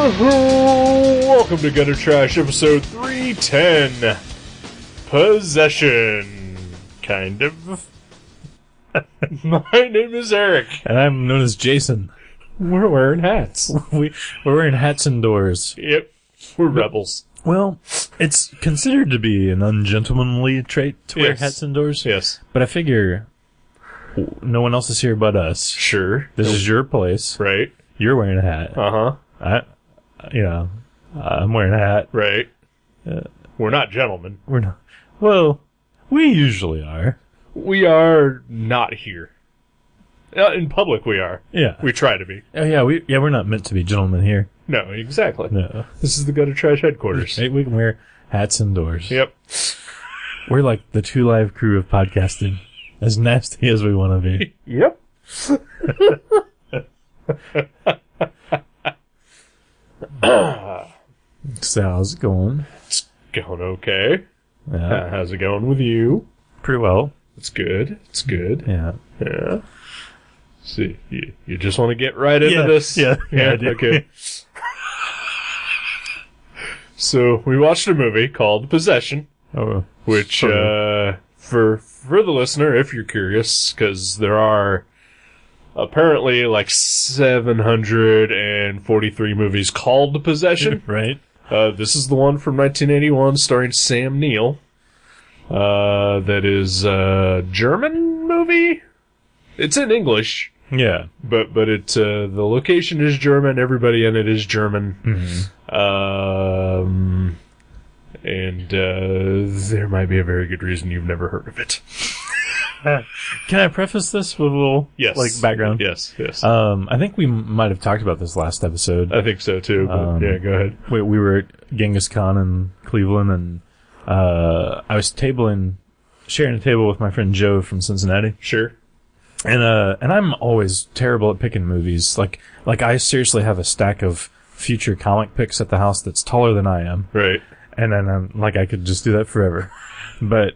Welcome to Gutter Trash episode 310. Possession. Kind of. My name is Eric. And I'm known as Jason. We're wearing hats. We're wearing hats indoors. Yep. We're rebels. Well, it's considered to be an ungentlemanly trait to wear Yes. hats indoors. Yes. But I figure no one else is here but us. Sure. This is your place. Right. You're wearing a hat. Uh-huh. I'm wearing a hat. Right. We're not gentlemen. We're not. Well, we usually are. We are not here. In public we are. Yeah. We try to be. Oh, yeah, we're not meant to be gentlemen here. No, exactly. No. This is the Gutter Trash headquarters. Right, we can wear hats indoors. Yep. We're like the Two Live crew of podcasting. As nasty as we want to be. Yep. So how's it going? It's going okay. Yeah. How's it going with you? Pretty well. It's good. It's good. Yeah. Yeah. See, you just want to get right into this? Yeah, I do. Okay. So, we watched a movie called Possession, Oh, which, for the listener, if you're curious, because there are apparently like 743 movies called Possession. right. This is the one from 1981 starring Sam Neill. That is a German movie? It's in English, Yeah. but the location is German, everybody in it is German. Mm-hmm. And there might be a very good reason you've never heard of it. Can I preface this with a little background? Yes. I think we might have talked about this last episode. I think so too, but yeah, go ahead. We were at Genghis Khan in Cleveland, and I was sharing a table with my friend Joe from Cincinnati. Sure. And I'm always terrible at picking movies. Like I seriously have a stack of future comic picks at the house that's taller than I am. Right. And then I could just do that forever. But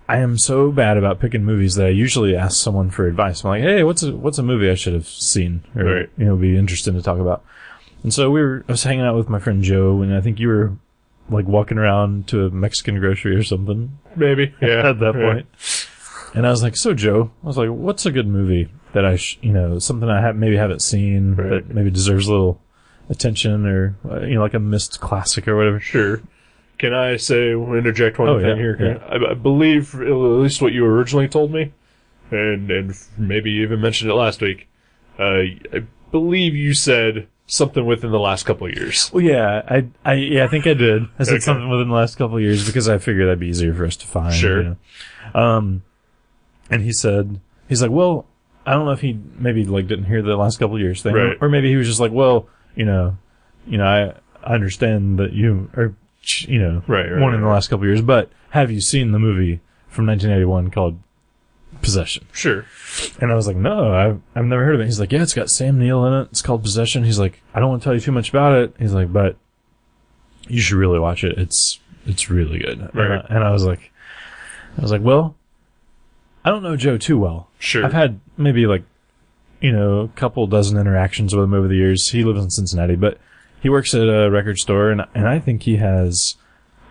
I am so bad about picking movies that I usually ask someone for advice. I'm like, hey, what's a movie I should have seen or Right. be interested to talk about? And so I was hanging out with my friend Joe, and I think you were like walking around to a Mexican grocery or something. Maybe. Yeah. At that point. And I was like, so Joe, what's a good movie that I something I maybe haven't seen that maybe deserves a little attention, or like a missed classic or whatever. Sure. Can I interject one thing here? Yeah. I believe, at least what you originally told me, and maybe you even mentioned it last week, I believe you said something within the last couple of years. Well, yeah, I think I did. I said something within the last couple of years because I figured that'd be easier for us to find. Sure. And he's like, well, I don't know if he maybe didn't hear the last couple of years thing, right. or maybe he was just like, well, I understand that you are, one in the last couple of years, but have you seen the movie from 1981 called Possession? Sure. And I was like, no, I've never heard of it. He's like, yeah, it's got Sam Neill in it. It's called Possession. He's like, I don't want to tell you too much about it. He's like, but you should really watch it. It's really good. Right. And I was like, well, I don't know Joe too well. Sure. I've had maybe a couple dozen interactions with him over the years. He lives in Cincinnati, but he works at a record store, and I think he has,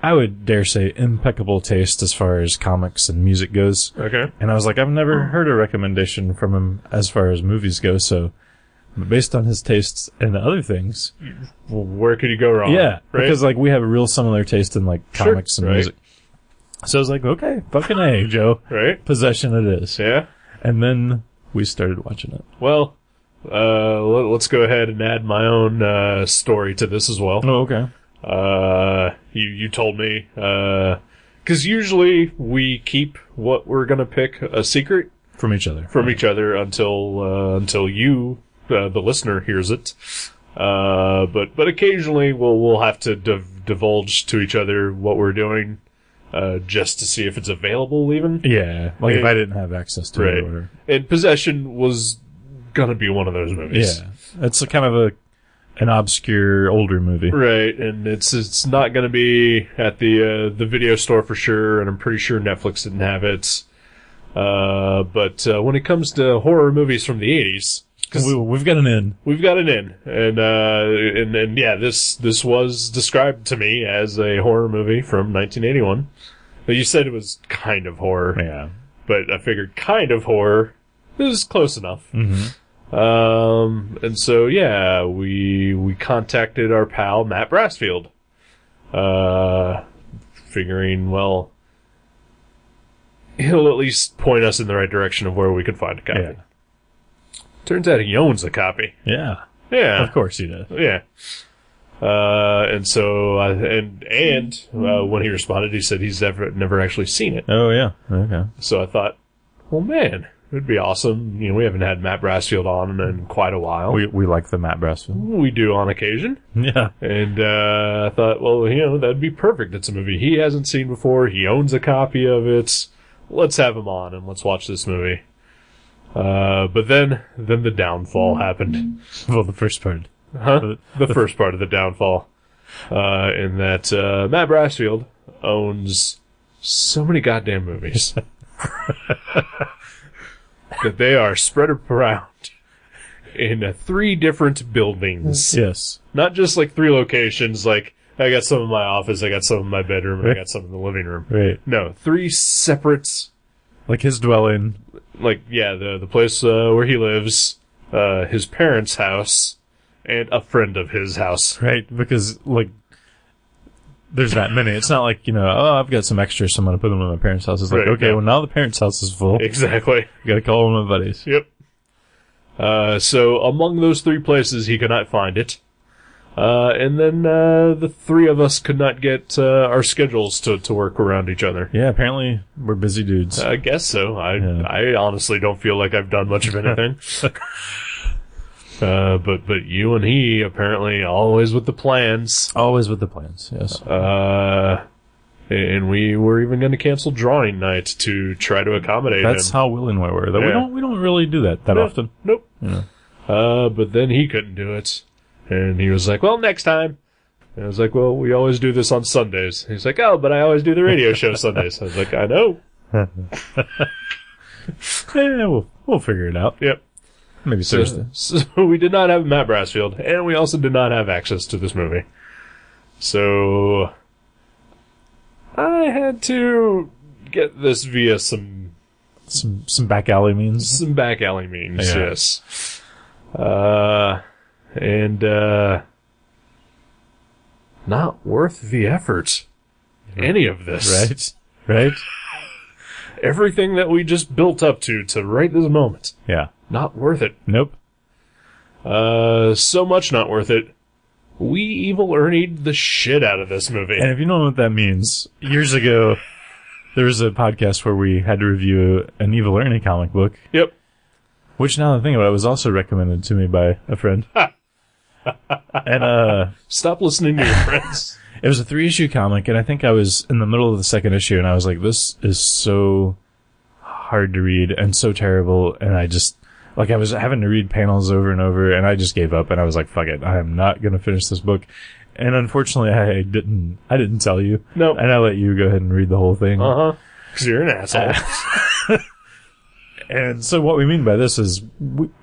I would dare say, impeccable taste as far as comics and music goes. Okay. And I was like, I've never heard a recommendation from him as far as movies go, so based on his tastes and other things. Well, where could you go wrong? Yeah, right? because we have a real similar taste in comics and music. So I was like, okay, fucking A, Joe. Right. Possession it is. Yeah. And then we started watching it. Well, let's go ahead and add my own story to this as well. Oh, okay. You told me, because usually we keep what we're gonna pick a secret From each other. Until you, the listener, hears it. But occasionally we'll have to divulge to each other what we're doing, just to see if it's available even. Yeah. If I didn't have access to it or whatever. And Possession was gonna be one of those movies. Yeah. It's kind of an obscure older movie. Right, and it's not going to be at the video store for sure, and I'm pretty sure Netflix didn't have it. But when it comes to horror movies from the 80s, We've got an in. We've got an in. And yeah, this was described to me as a horror movie from 1981. But you said it was kind of horror. Yeah. But I figured kind of horror is close enough. Mm-hmm. And so, yeah, we contacted our pal, Matt Brassfield. Figuring, well, he'll at least point us in the right direction of where we could find a copy. Yeah. Turns out he owns a copy. Yeah. Yeah. Of course he does. Yeah. And so, when he responded, he said he's never actually seen it. Oh, yeah. Okay. So I thought, well, man, it'd be awesome. You know, we haven't had Matt Brassfield on in quite a while. We like the Matt Brassfield. We do on occasion. Yeah. And I thought, well, you know, that'd be perfect. It's a movie he hasn't seen before. He owns a copy of it. Let's have him on and let's watch this movie. But then the downfall happened. Well, the first part. Huh? The first part of the downfall. In that Matt Brassfield owns so many goddamn movies. That they are spread around in 3 different buildings. Yes. Not just like 3 locations, like I got some in my office, I got some in my bedroom, and I got some in the living room. Right. No, 3 separate... Like his dwelling. Like, yeah, the place where he lives, his parents' house, and a friend of his house. Right, because, like, there's that many. It's not like, you know, oh, I've got some extras, so I'm going to put them in my parents' house. It's like, Right, okay, no. well, now the parents' house is full. Exactly. You got to call one of my buddies. Yep. So among those 3 places, he could not find it. And then the 3 of us could not get our schedules to work around each other. Yeah, apparently we're busy dudes. I guess so. I honestly don't feel like I've done much of anything. But you and he apparently always with the plans. Always with the plans, yes. And we were even going to cancel drawing night to try to accommodate him. That's how willing we were. Though Yeah. we don't really do that often. Nope. Yeah. But then he couldn't do it. And he was like, well, next time. And I was like, well, we always do this on Sundays. He's like, oh, but I always do the radio show Sundays. I was like, I know. Yeah, we'll figure it out. Yep. Maybe Thursday. So we did not have Matt Brassfield, and we also did not have access to this movie. So I had to get this via some back alley means. Some back alley means, Yeah. yes. And not worth the effort. Any of this. Right? Everything that we just built up to right this moment. Yeah. Not worth it. Nope. So much not worth it. We evil Ernie'd the shit out of this movie. And if you don't know what that means, years ago, there was a podcast where we had to review an Evil Ernie comic book. Yep. Which, now that I think about it, was also recommended to me by a friend. And, Stop listening to your friends. it was a 3-issue comic, and I think I was in the middle of the 2nd issue, and I was like, this is so hard to read and so terrible, and I just, like, I was having to read panels over and over, and I just gave up, and I was like, fuck it, I am not gonna finish this book. And unfortunately, I didn't tell you. No. And I let you go ahead and read the whole thing. Uh-huh. Because you're an asshole. And so what we mean by this is,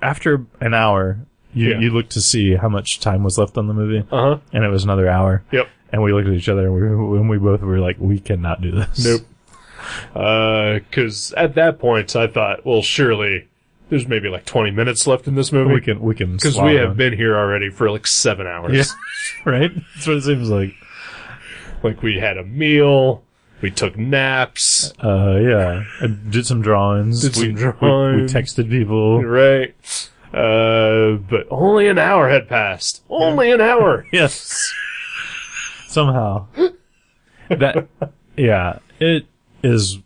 after an hour, you look to see how much time was left on the movie. Uh-huh. And it was another hour. Yep. And we looked at each other, and we both were like, we cannot do this. Nope. Because at that point, I thought, well, surely there's maybe like 20 minutes left in this movie. We can Because we have been here already for like 7 hours. Yeah. Right? That's what it seems like. Like we had a meal, we took naps. Yeah. I did some drawings. We texted people. Right. But only an hour had passed. Only an hour. Yes. Somehow. It is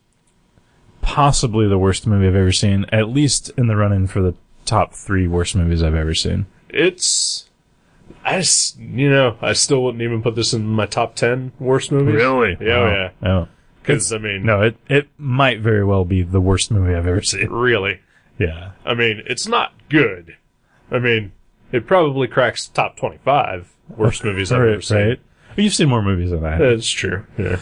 possibly the worst movie I've ever seen, at least in the run-in for the top 3 worst movies I've ever seen. I still wouldn't even put this in my top 10 worst movies. Really? Yeah, Oh. Oh. Because, I mean... No, it might very well be the worst movie I've ever seen. Really? Yeah. I mean, it's not good. I mean, it probably cracks top 25 worst movies I've ever seen. Right. You've seen more movies than I have. That's true, yeah.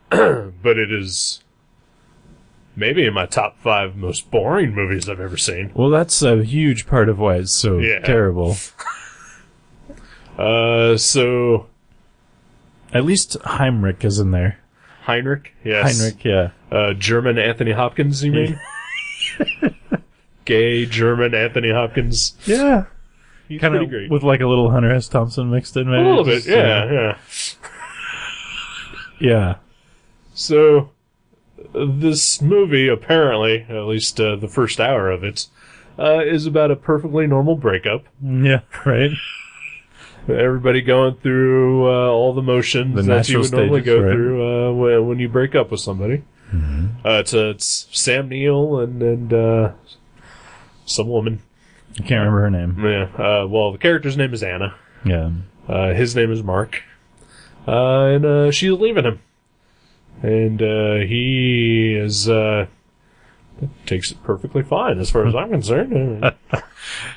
But it is maybe in my top 5 most boring movies I've ever seen. Well, that's a huge part of why it's so terrible. So at least Heinrich is in there. Heinrich, yes. Heinrich, yeah. German Anthony Hopkins, you mean? Gay German Anthony Hopkins. Yeah. He's Kind pretty of great. with like a little Hunter S. Thompson mixed in, maybe. A little bit, yeah. Yeah. So, this movie, apparently, at least the first hour of it, is about a perfectly normal breakup. Yeah, right. Everybody going through all the motions The that you would natural normally stages, go right. through when you break up with somebody. Mm-hmm. It's Sam Neill and some woman. I can't remember her name. Yeah. Well, the character's name is Anna. Yeah. His name is Mark. And she's leaving him. And he is takes it perfectly fine as far as I'm concerned.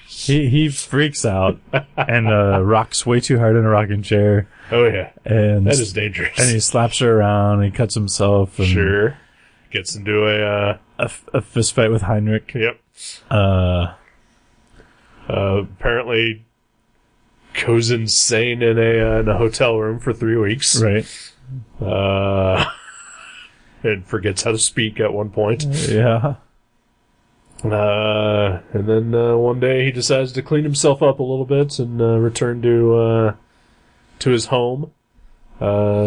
He freaks out and rocks way too hard in a rocking chair. Oh yeah, And that is dangerous. And he slaps her around and he cuts himself and Sure. Gets into a fist fight with Heinrich. Yep. Apparently goes insane in a hotel room for 3 weeks. Right. And forgets how to speak at one point. Yeah. And then one day he decides to clean himself up a little bit and return to his home.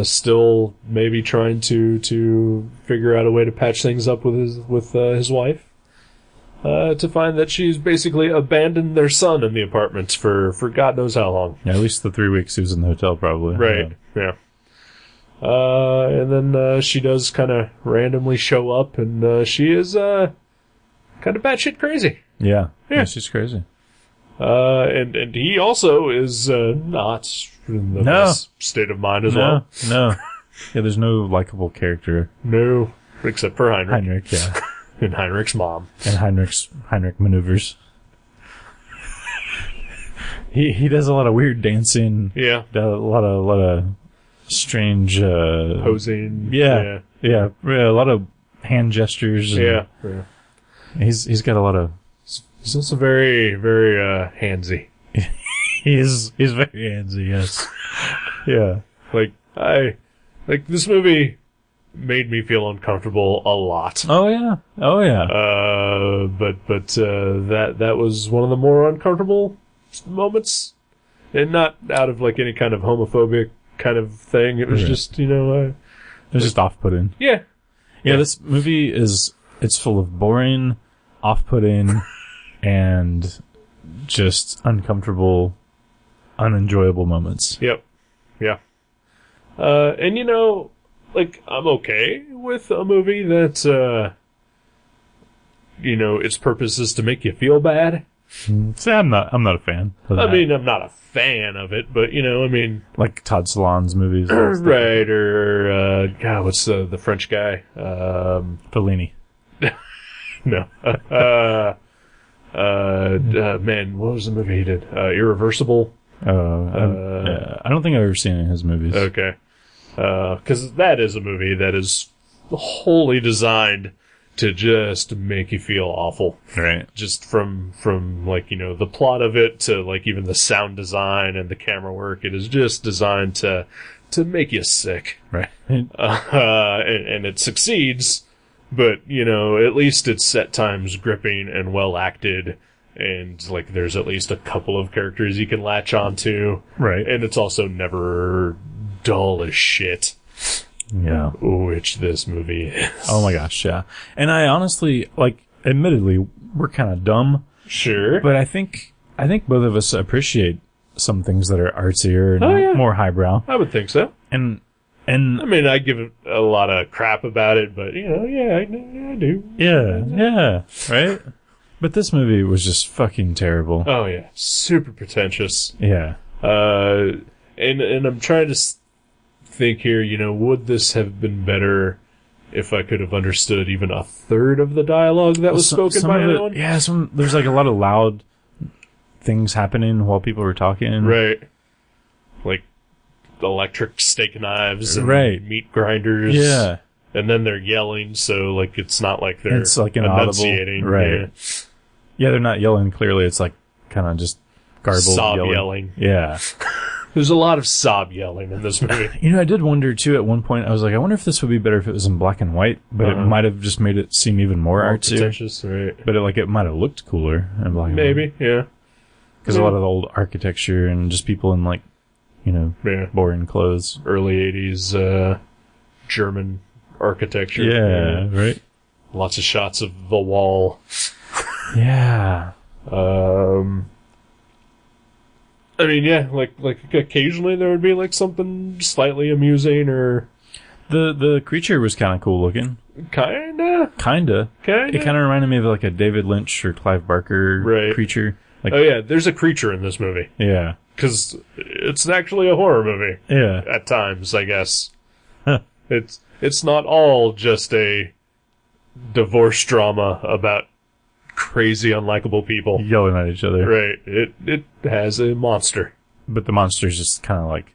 Still maybe trying to figure out a way to patch things up with his wife. To find that she's basically abandoned their son in the apartment for God knows how long. Yeah, at least the 3 weeks he was in the hotel, probably. Right, yeah. And then she does kind of randomly show up, and she is kind of batshit crazy. Yeah. Yeah. She's crazy. And he also is not in the best state of mind as well. No. Yeah, there's no likable character. No, except for Heinrich. Heinrich, yeah. And Heinrich's mom. And Heinrich maneuvers. He does a lot of weird dancing. Yeah. A lot of strange Posing. Yeah. A lot of hand gestures. Yeah. He's got a lot of. He's also very, very handsy. He's very handsy, yes. Yeah. Like this movie made me feel uncomfortable a lot. Oh yeah. But that was one of the more uncomfortable moments, and not out of like any kind of homophobic kind of thing. It was just it was just off-putting. Yeah. This movie it's full of boring, off-putting, and just uncomfortable, unenjoyable moments. Yep. Yeah. And like, I'm okay with a movie that, its purpose is to make you feel bad. See, I'm not a fan of that. I mean, I'm not a fan of it, but, like Todd Solondz movies. Right, or, God, what's the French guy? Fellini. No. Man, what was the movie he did? Irreversible? I don't think I've ever seen any of his movies. Okay. Because that is a movie that is wholly designed to just make you feel awful. Right. Just from like, the plot of it to like even the sound design and the camera work. It is just designed to make you sick. Right. And it succeeds, but, at least it's at times gripping and well acted. And, like, there's at least a couple of characters you can latch onto. Right. And it's also never dull as shit. Yeah. Which this movie is. Oh my gosh, yeah. And I honestly, admittedly, we're kind of dumb. Sure. But I think both of us appreciate some things that are artsier and more highbrow. I would think so. And I mean, I give it a lot of crap about it, but, I do. Yeah. Right? But this movie was just fucking terrible. Oh, yeah. Super pretentious. Yeah. And I'm trying to think here, would this have been better if I could have understood even a third of the dialogue that was spoken by anyone? Yeah, there's like a lot of loud things happening while people were talking. Right. Like electric steak knives and right. meat grinders. Yeah. and then they're yelling, so like it's not like they're It's like inaudible, enunciating. right? Yeah, they're not yelling clearly. It's like kind of just garbled Sob yelling. yelling. Yeah. There's a lot of sob yelling in this movie. You know, I did wonder too at one point. I was like, I wonder if this would be better if it was in black and white, but it might have just made it seem even more artsy. Pretentious, right? But it might have looked cooler in black and white. Maybe, yeah. Because a lot of the old architecture and just people in like, you know, boring clothes. Early 80s German architecture. Yeah, right? Lots of shots of the wall. Yeah. I mean, yeah, like occasionally there would be like something slightly amusing or The creature was kind of cool looking. Kinda. It kind of reminded me of like a David Lynch or Clive Barker creature. Like, oh yeah, there's a creature in this movie. Yeah. Because it's actually a horror movie. Yeah. At times, I guess. It's not all just a divorce drama about crazy, unlikable people Yelling at each other. Right. It has a monster. But the monster's just kind of like...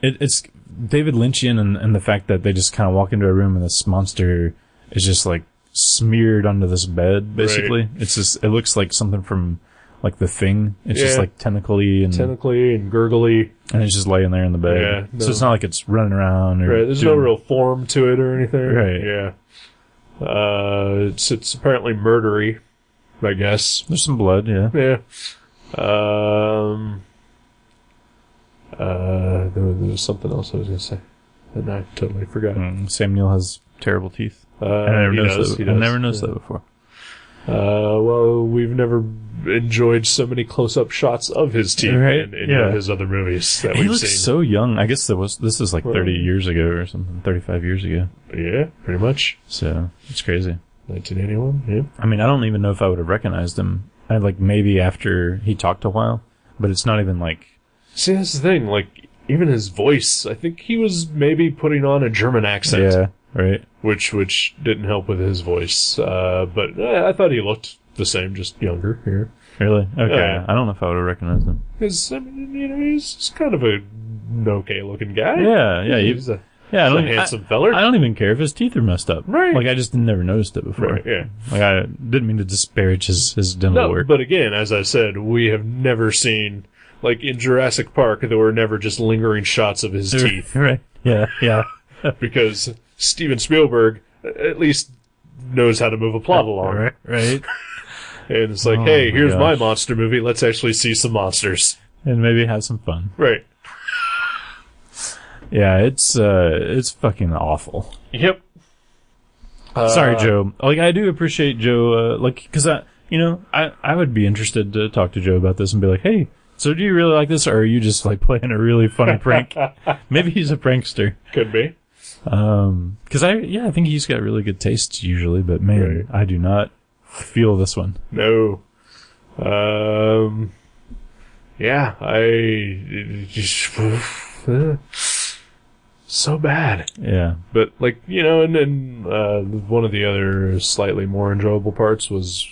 It's David Lynchian and the fact that they just kind of walk into a room and this monster is just like smeared onto this bed, basically. Right. It's just... It looks like something from like The Thing. It's just like tentacly and gurgly. And it's just laying there in the bed. Yeah, no. So it's not like it's running around or... Right. There's no real form to it or anything. Right. Yeah. It's apparently murdery, I guess. There's some blood, yeah. Yeah. There was something else I was going to say, and I totally forgot. Sam Neill has terrible teeth. I never noticed that before. Well, we've never enjoyed so many close-up shots of his teeth in any of his other movies that we've seen. He looks so young. I guess this is like 30 years ago or something, 35 years ago. Yeah, pretty much. So, it's crazy. 1981, yeah. I mean, I don't even know if I would have recognized him. Maybe after he talked a while, but it's not even like... See, that's the thing, like, even his voice, I think he was maybe putting on a German accent. Yeah, right. Which didn't help with his voice. But I thought he looked the same, just younger here. Really? Okay. I don't know if I would have recognized him. Because, I mean, you know, he's kind of an okay-looking guy. Yeah. He's a handsome feller. I don't even care if his teeth are messed up. Right. Like, I just never noticed it before. Right, yeah. Like, I didn't mean to disparage his dental work. But again, as I said, we have never seen... Like, in Jurassic Park, there were never just lingering shots of his teeth. Right. Yeah. Because Steven Spielberg at least knows how to move a plot along. Right. And it's like, hey, here's my monster movie. Let's actually see some monsters. And maybe have some fun. Right. Yeah, it's fucking awful. Yep. Sorry, Joe. Like, I do appreciate Joe, because I would be interested to talk to Joe about this and be like, hey, so do you really like this, or are you just like playing a really funny prank? Maybe he's a prankster. Could be. Because I think he's got really good taste usually, but man, I do not feel this one. No. Yeah, so bad. Yeah. But like, and then one of the other slightly more enjoyable parts was,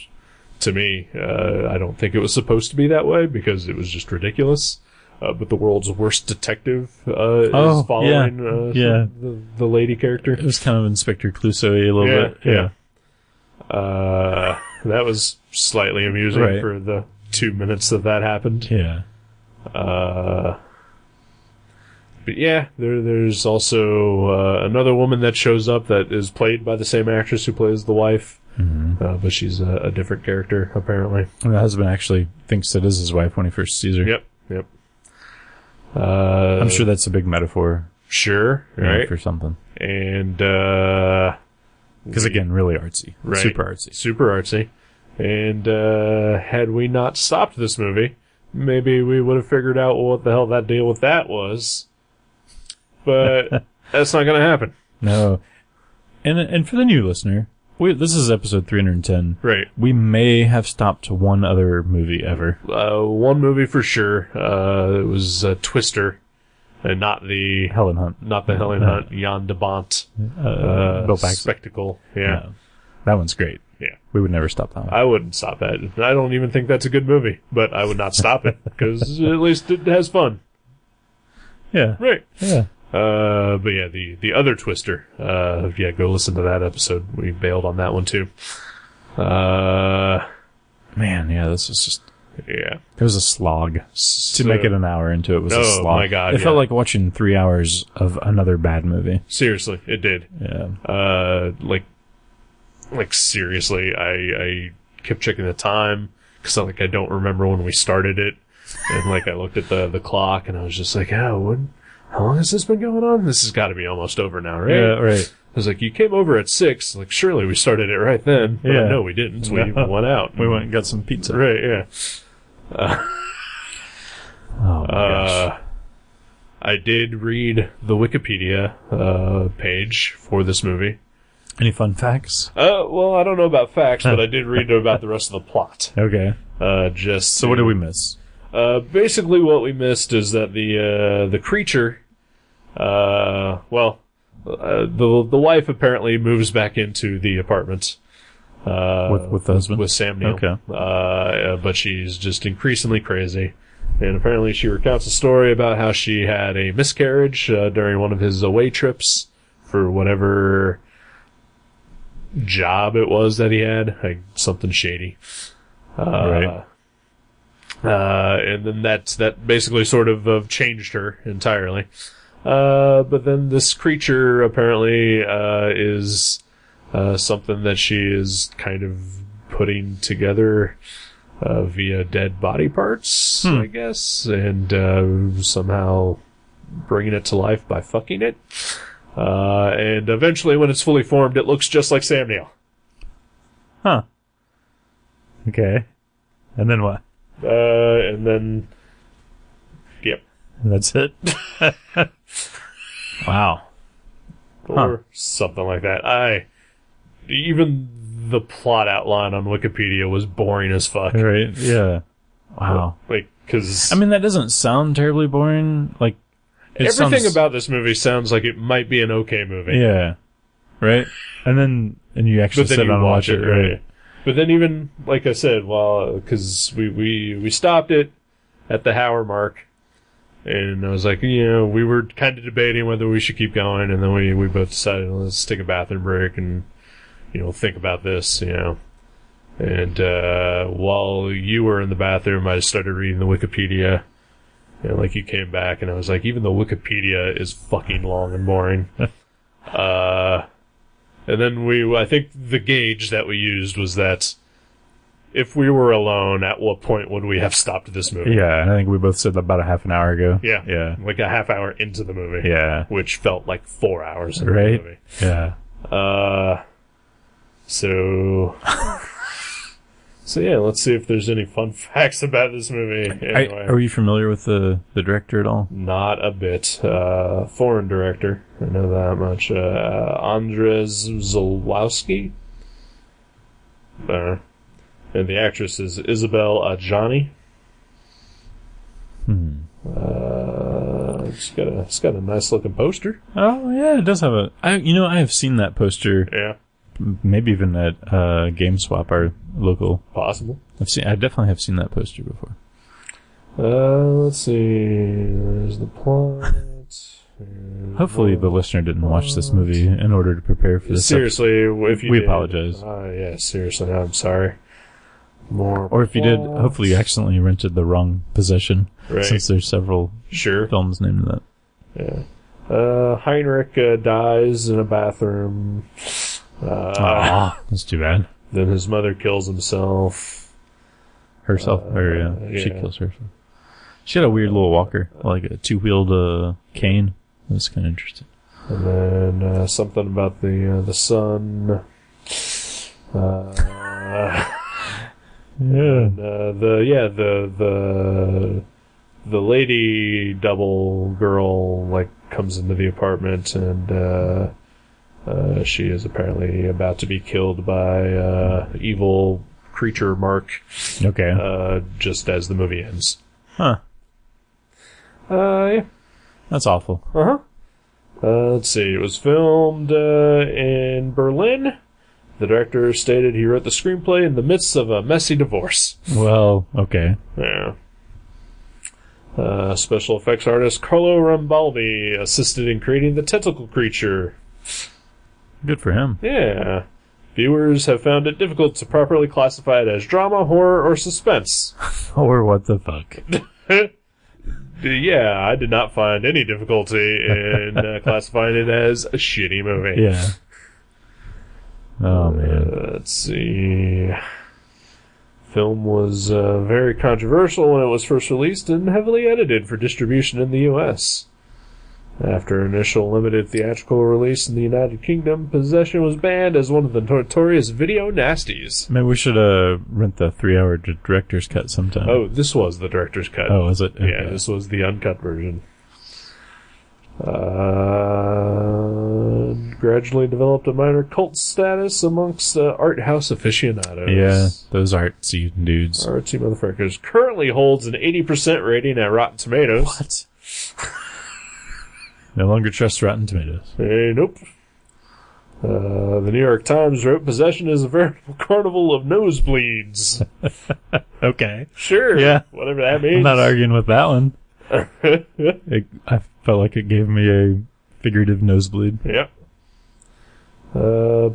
to me, I don't think it was supposed to be that way because it was just ridiculous. But the world's worst detective is following the lady character. It was kind of Inspector Clouseau-y a little bit. Yeah. That was slightly amusing for the 2 minutes that happened. Yeah. But yeah, there's also another woman that shows up that is played by the same actress who plays the wife. Mm-hmm. But she's a different character, apparently. And the husband actually thinks it is his wife when he first sees her. Yep. I'm sure that's a big metaphor. Sure, right. For something. And, because again, really artsy. Right. Super artsy. And, had we not stopped this movie, maybe we would have figured out what the hell that deal with that was. But that's not gonna happen. No. And for the new listener, this is episode 310. Right. We may have stopped one other movie ever. One movie for sure. It was Twister, and not the Helen Hunt. Not the Helen Hunt. Jan de Bont. Bill Paxton. Spectacle. Yeah. No. That one's great. Yeah. We would never stop that one. I wouldn't stop that. I don't even think that's a good movie, but I would not stop it because at least it has fun. Yeah. Right. Yeah. But yeah, the other Twister. Yeah, go listen to that episode. We bailed on that one too. Man, yeah, this was just... Yeah. It was a slog. To make it an hour into it was a slog. Oh my god, It felt like watching 3 hours of another bad movie. Seriously, it did. Yeah. Like seriously, I kept checking the time, because I don't remember when we started it. And I looked at the clock, and I was just like, oh, how long has this been going on? This has got to be almost over now, right? Yeah, right. I was like, you came over at 6. Surely we started it right then. But Yeah. no, we didn't. We went out. We went and got some pizza. Right, yeah. Oh, my gosh. I did read the Wikipedia page for this movie. Any fun facts? Well, I don't know about facts, but I did read about the rest of the plot. Okay. So what did we miss? Basically what we missed is that the creature, the wife apparently moves back into the apartment. With the husband? With Sam Neill. Okay. But she's just increasingly crazy. And apparently she recounts a story about how she had a miscarriage during one of his away trips for whatever job it was that he had. Something shady. Right. And then that basically sort of changed her entirely. But then this creature apparently is something that she is kind of putting together via dead body parts, I guess, and somehow bringing it to life by fucking it. And eventually, when it's fully formed, it looks just like Sam Neill. Huh. Okay. And then what? And then, yep. That's it? Wow. Or something like that. Even the plot outline on Wikipedia was boring as fuck. Right, yeah. Wow. Cause... I mean, that doesn't sound terribly boring. Everything about this movie sounds like it might be an okay movie. Yeah. Right? And you actually sit down and watch it, right? But then even, like I said, cause we stopped it at the hour mark, and I was like, we were kind of debating whether we should keep going, and then we both decided, let's take a bathroom break and, think about this, And, while you were in the bathroom, I started reading the Wikipedia, and you came back, and I was like, even the Wikipedia is fucking long and boring. And then I think the gauge that we used was that if we were alone, at what point would we have stopped this movie? Yeah, and I think we both said about a half an hour ago. Yeah. Yeah. A half hour into the movie. Yeah. Which felt like 4 hours into the movie. Yeah. So yeah, let's see if there's any fun facts about this movie. Anyway. Are you familiar with the director at all? Not a bit. Foreign director. I know that much. Andrzej Zalowski. And the actress is Isabel Adjani. It's got a nice looking poster. Oh yeah, it does have I have seen that poster. Yeah. Maybe even at GameSwap, our local. Possible. I definitely have seen that poster before. Let's see. There's the plot. Hopefully the listener didn't watch this movie in order to prepare for this. Seriously, if you we did, apologize. Yeah, seriously, I'm sorry. Or if you did, hopefully you accidentally rented the wrong possession. Right. Since there's several films named that. Yeah. Heinrich dies in a bathroom. That's too bad. Then his mother kills himself. Herself? She kills herself. She had a weird little walker, like a two-wheeled cane. That's kind of interesting. And then something about the son. And, the lady double girl comes into the apartment, and she is apparently about to be killed by evil creature Mark. Okay. Just as the movie ends. Huh. Yeah. That's awful. Uh-huh. Let's see. It was filmed in Berlin. The director stated he wrote the screenplay in the midst of a messy divorce. Well, okay. Yeah. Special effects artist Carlo Rambaldi assisted in creating the tentacle creature. Good for him. Yeah. Viewers have found it difficult to properly classify it as drama, horror, or suspense. Or what the fuck? Yeah, I did not find any difficulty in classifying it as a shitty movie. Yeah. Oh, man. Let's see. Film was very controversial when it was first released and heavily edited for distribution in the U.S. After initial limited theatrical release in the United Kingdom, Possession was banned as one of the notorious video nasties. Maybe we should rent the 3-hour director's cut sometime. Oh, this was the director's cut. Oh, was it? Okay. Yeah, this was the uncut version. Gradually developed a minor cult status amongst art house aficionados. Yeah, those artsy dudes. Artsy motherfuckers. Currently holds an 80% rating at Rotten Tomatoes. What? No longer trust Rotten Tomatoes. Hey, nope. The New York Times wrote, Possession is a veritable carnival of nosebleeds. Okay. Sure. Yeah. Whatever that means. I'm not arguing with that one. I felt like it gave me a figurative nosebleed. Yep.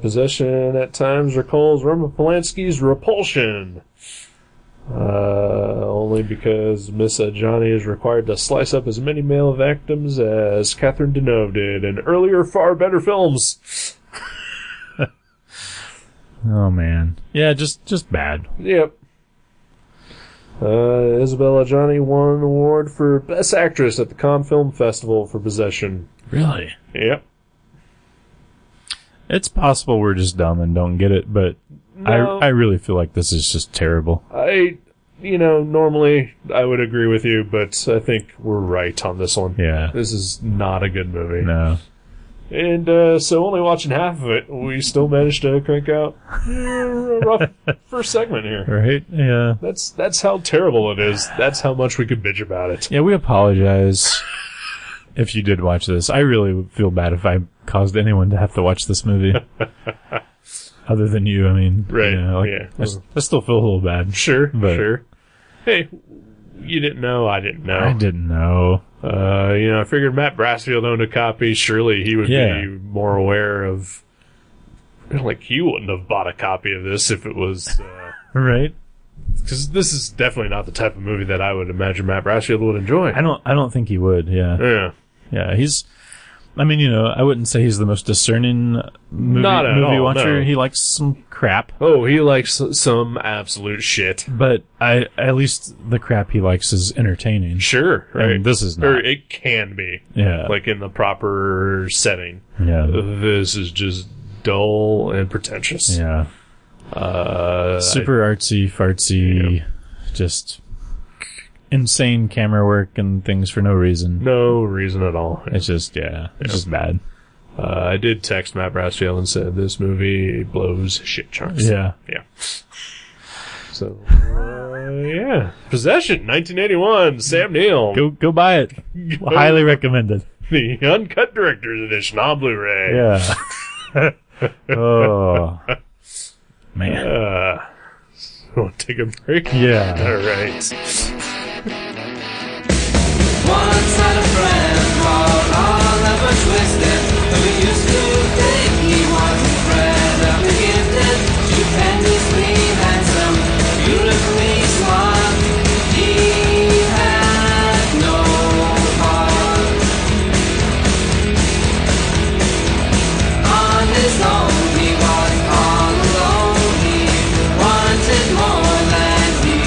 Possession at times recalls Roman Polanski's Repulsion. Only because Miss Johnny is required to slice up as many male victims as Catherine Deneuve did in earlier, far better films. Oh, man. Yeah, just bad. Yep. Isabella Johnny won an award for Best Actress at the Cannes Film Festival for Possession. Really? Yep. It's possible we're just dumb and don't get it, but No. I really feel like this is just terrible. Normally I would agree with you, but I think we're right on this one. Yeah. This is not a good movie. No. And so only watching half of it, we still managed to crank out a rough first segment here. Right? Yeah. That's how terrible it is. That's how much we could bitch about it. Yeah, we apologize if you did watch this. I really would feel bad if I caused anyone to have to watch this movie. Other than you, I mean. Right, Yeah. I still feel a little bad. Sure, But- sure. Hey, you didn't know, I didn't know. I didn't know. I figured Matt Brassfield owned a copy. Surely he would Yeah. be more aware of... Like, he wouldn't have bought a copy of this if it was... Right? Because this is definitely not the type of movie that I would imagine Matt Brassfield would enjoy. I don't think he would, yeah. Yeah. Yeah, I wouldn't say he's the most discerning movie Not at all, watcher. no. He likes some crap. Oh, he likes some absolute shit. But at least the crap he likes is entertaining. Sure, right. And this is not. Or it can be. Yeah. Like in the proper setting. Yeah. This is just dull and pretentious. Yeah. Super artsy, fartsy, just insane camera work and things for no reason. No reason at all. It's just, it's just bad. I did text Matt Brassfield and said, this movie blows shit chunks. Yeah. Yeah. So, Possession, 1981, Sam Neill. Go buy it. Highly recommended. The Uncut Director's Edition on Blu-ray. Yeah. Oh. Man. Want to take a break? Yeah. All right. Once had a friend called Oliver Twisted, who used to think he was incredibly gifted. Stupendously handsome, beautifully smart. He had no heart. On his own, he was all alone. He wanted more than he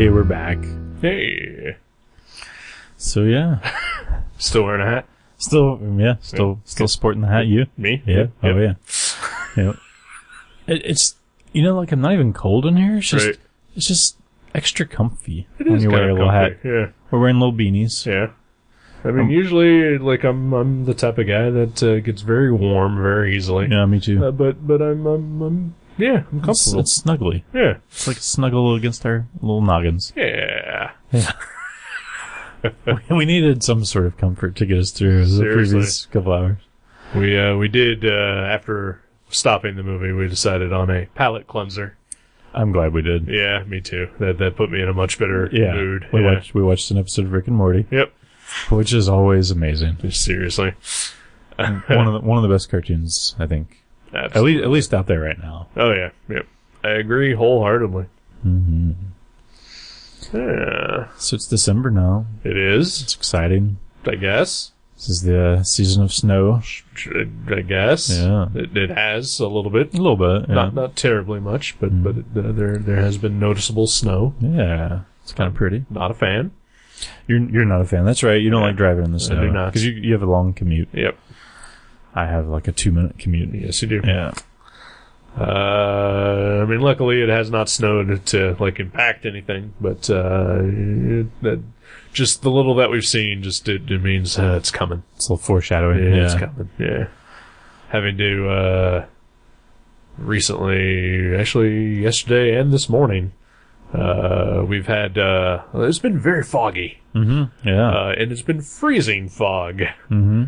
Hey, we're back. Hey. So yeah, Still wearing a hat? still sporting the hat. You? Me? Yeah. Yep. Oh yeah. Yeah. It's like I'm not even cold in here. Right. It's just extra comfy It when is you kind wear a of little hat. comfy. Yeah. We're wearing little beanies. Yeah. I mean, usually, like, I'm the type of guy that gets very warm very easily. Yeah, me too. But I'm comfortable. It's snuggly. Yeah. It's like a snuggle against our little noggins. Yeah. Yeah. We needed some sort of comfort to get us through the Seriously. previous couple hours. We did, after stopping the movie, we decided on a palate cleanser. I'm glad we did. Yeah, me too. That put me in a much better Yeah. mood. We watched an episode of Rick and Morty, Yep. which is always amazing. Seriously. one of the best cartoons, I think. Absolutely. At least out there right now. Oh, yeah. Yep. I agree wholeheartedly. Mm-hmm. Yeah. So it's December now. It is, It's exciting. I guess. This is the season of snow. I guess. Yeah. It has a little bit. A little bit. Yeah. Not terribly much, but there has been noticeable snow. Yeah. It's kind of pretty. Not a fan. You're not a fan. That's right. You don't Yeah. like driving in the snow. do not. Because you have a long commute. Yep. I have like a 2-minute commute. Yes, you do. Yeah. I mean, luckily it has not snowed to like impact anything, but just the little that we've seen, just it means it's coming. It's a little foreshadowing. Yeah, Yeah. it's coming. Yeah, having to recently, actually yesterday and this morning, we've had it's been very foggy. Mm-hmm. Yeah. And it's been freezing fog. Mm-hmm.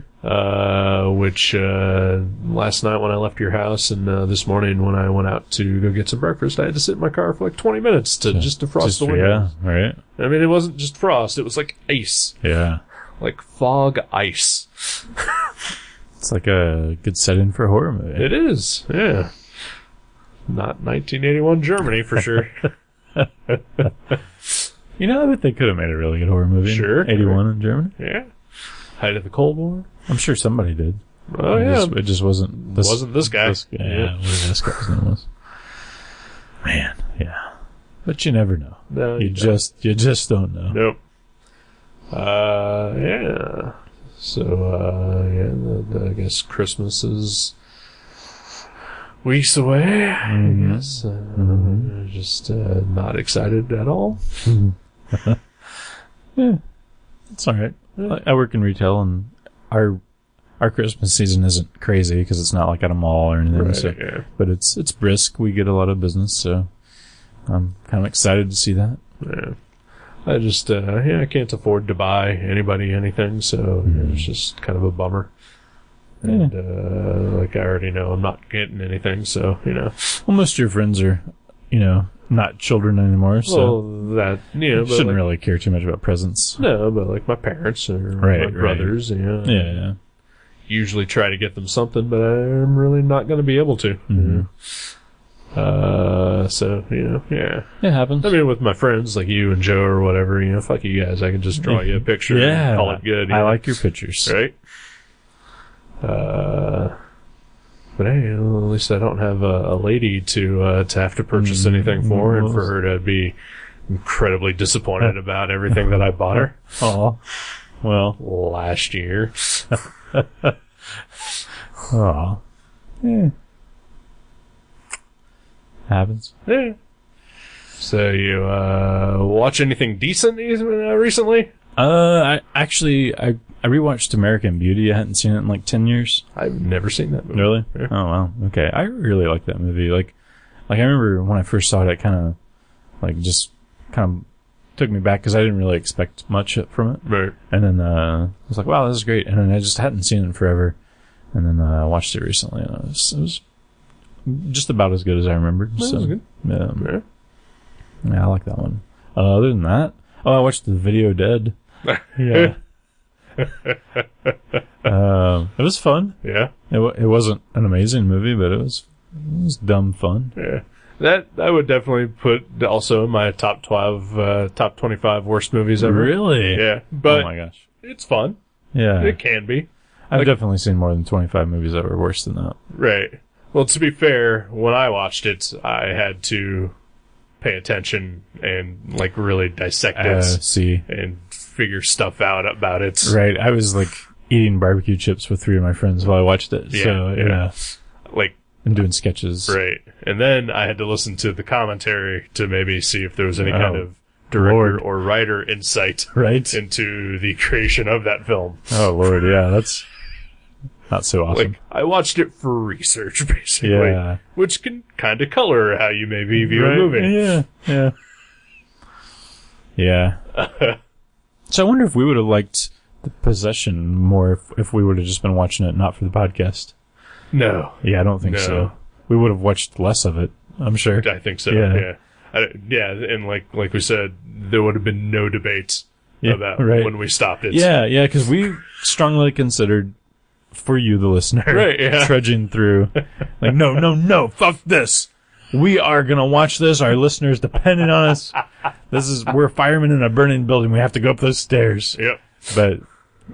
Which last night when I left your house and this morning when I went out to go get some breakfast, I had to sit in my car for like 20 minutes to defrost the windows. Yeah. Right. I mean, it wasn't just frost; it was like ice, Yeah. like fog ice. It's like a good setting for a horror movie. It is, yeah. Not 1981 Germany for sure. I bet they could have made a really good horror movie. Sure. 81 in Germany. Yeah, height of the Cold War. I'm sure somebody did. Oh yeah, It just wasn't this. Wasn't this guy. Yeah, whatever this guy's name was. Man, yeah. But you never know. No, You just don't know. Nope. Yeah. So, I guess Christmas is weeks away. I guess. Just not excited at all. Yeah, it's all right. I work in retail, and our Christmas season isn't crazy because it's not like at a mall or anything. Right, so, yeah. but it's brisk. We get a lot of business, so I'm kind of excited to see that. Yeah. I just, I can't afford to buy anybody anything, so it's just kind of a bummer. And, like I already know I'm not getting anything, so, Well, most of your friends are, not children anymore, so Well, that, you but shouldn't like, really care too much about presents. no, but like my parents or Right, my brothers, Yeah. usually try to get them something, but I'm really not going to be able to. So, yeah. It happens. I mean, with my friends like you and Joe or whatever, fuck you guys. I can just draw you a picture and call it good. I like your pictures. Right? But hey, at least I don't have a lady to have to purchase anything for, and for her to be incredibly disappointed about everything that I bought her Oh, well. last year. Oh, yeah. Happens. Yeah. So you watch anything decent recently? I rewatched American Beauty. I hadn't seen it in like 10 years. I've never seen that movie. Really? Yeah. Oh wow. Okay. I really like that movie. Like I remember when I first saw it, it kind of took me back because I didn't really expect much from it. Right. And then I was like, wow, this is great. And then I just hadn't seen it in forever. And then I watched it recently, and it was just about as good as I remembered. That was good. Yeah, I like that one. Other than that, I watched The Video Dead. Yeah. It was fun. Yeah. It wasn't an amazing movie, but it was dumb fun. Yeah. That I would definitely put also in my top 25 worst movies ever. Really? Yeah. But oh my gosh. it's fun. Yeah. It can be. I've definitely seen more than 25 movies that were worse than that. Right. Well, to be fair, when I watched it, I had to pay attention and like really dissect it See. and figure stuff out about it. Right. I was like eating barbecue chips with 3 of my friends while I watched it. Yeah, So, you know, Like, and doing sketches. right. And then I had to listen to the commentary to maybe see if there was any kind of director Lord. or writer insight Right. into the creation of that film. Oh, Lord. Yeah. That's not so awesome. Like, I watched it for research, basically. Yeah. Which can kind of color how you maybe view Right. a movie. Yeah. Yeah. Yeah. So I wonder if we would have liked The Possession more if we would have just been watching it, not for the podcast. No. Yeah, I don't think No. so. We would have watched less of it, I'm sure. I think so, Yeah. yeah. And like we said, there would have been no debate Yeah, about right. when we stopped it. Yeah, because we strongly considered, for you, the listener, Right, yeah. trudging through, like, no, fuck this. We are gonna watch this. Our listeners depending on us. We're firemen in a burning building. We have to go up those stairs. Yep. But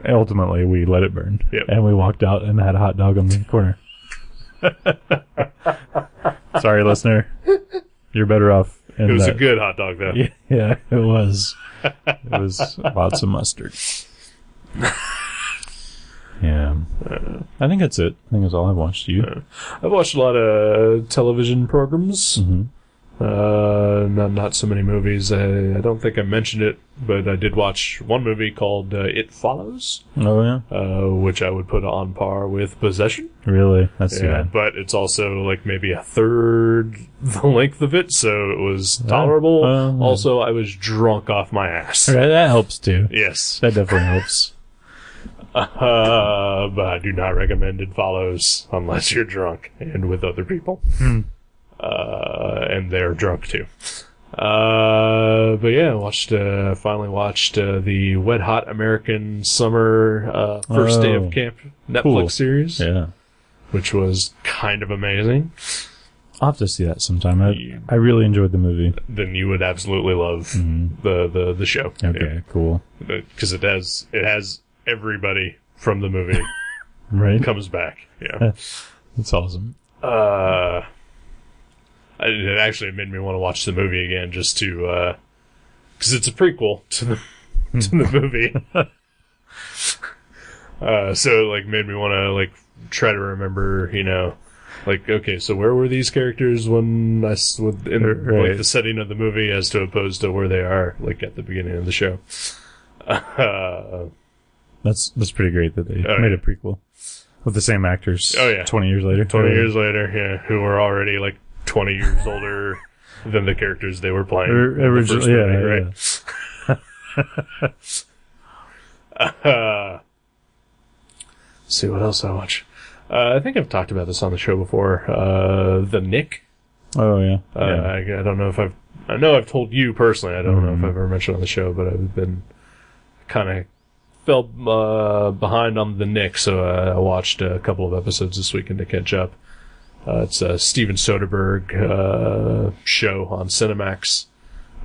ultimately, we let it burn. Yep. And we walked out and had a hot dog on the corner. Sorry, listener. You're better off. It was a good hot dog, though. Yeah, it was. It was lots of mustard. Yeah. I think that's it. I think that's all I've watched. You? I've watched a lot of television programs. Mm-hmm. Not so many movies. I don't think I mentioned it, but I did watch one movie called It Follows, Oh, yeah? which I would put on par with Possession. Really? That's too Yeah, bad. but it's also like maybe a third the length of it, so it was tolerable. Also, I was drunk off my ass. Right, that helps, too. Yes. That definitely helps. But I do not recommend It Follows unless you're drunk and with other people. And they're drunk too. But yeah, finally watched the Wet Hot American Summer First Day of Camp Netflix Cool. series, Yeah. which was kind of amazing. I'll have to see that sometime. I really enjoyed the movie. Then you would absolutely love the show. Okay, cool. Because it has everybody from the movie Right? comes back. Yeah. That's awesome. It actually made me want to watch the movie again just to, because it's a prequel to the movie. So it like made me want to like try to remember, like, okay, so where were these characters when like the setting of the movie as to opposed to where they are like at the beginning of the show. That's pretty great that they made a prequel with the same actors. Oh, yeah. 20 years later. 20 years later, yeah, who were already like 20 years older than the characters they were playing. Originally, right? See what else I watch. I think I've talked about this on the show before. The Nick. Oh, yeah. I don't know if I know I've told you personally. I don't know if I've ever mentioned on the show, but I've been kind of fell behind on the Nick, so I watched a couple of episodes this weekend to catch up. It's a Steven Soderbergh show on Cinemax.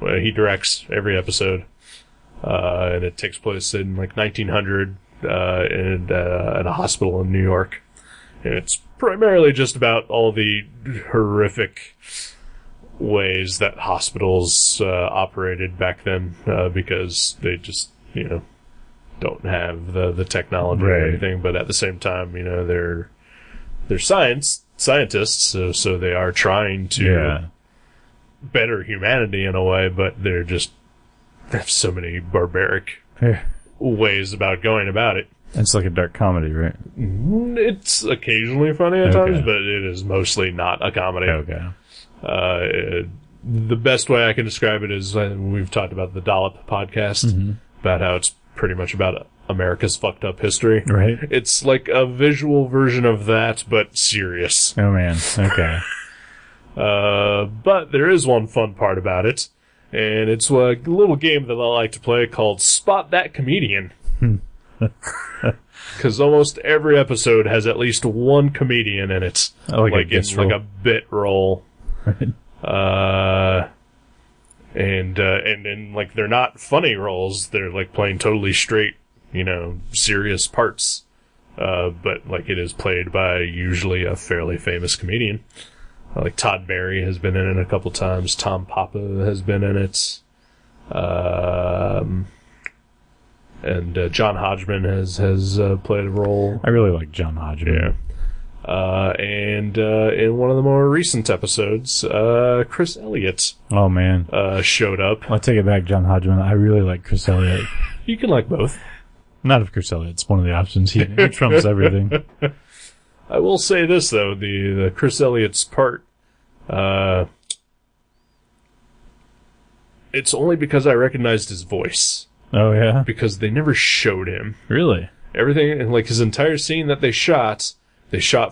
Where he directs every episode, and it takes place in like 1900 at a hospital in New York. And it's primarily just about all the horrific ways that hospitals operated back then, because they just, don't have the technology or anything. But at the same time, they're scientists, so they are trying to better humanity in a way, but they have so many barbaric ways about going about it. It's like a dark comedy, right? It's occasionally funny at times, but it is mostly not a comedy. Okay. The best way I can describe it is we've talked about the Dollop podcast, about how it's pretty much about America's fucked up history. Right. It's like a visual version of that, but serious. Oh, man. Okay. But there is one fun part about it, and it's a little game that I like to play called Spot That Comedian. Because almost every episode has at least one comedian in it, Like a bit role. Right. And like they're not funny roles; they're like playing totally straight, serious parts. But like it is played by usually a fairly famous comedian. Like Todd Barry has been in it a couple times. Tom Papa has been in it. And John Hodgman has played a role. I really like John Hodgman. Yeah. And in one of the more recent episodes, Chris Elliott Oh, man. showed up. I'll take it back, John Hodgman. I really like Chris Elliott. You can like both. Not if Chris Elliott's one of the options. He trumps everything. I will say this, though. The Chris Elliott's part, it's only because I recognized his voice. Oh, yeah? Because they never showed him. Really? Everything, like his entire scene that they shot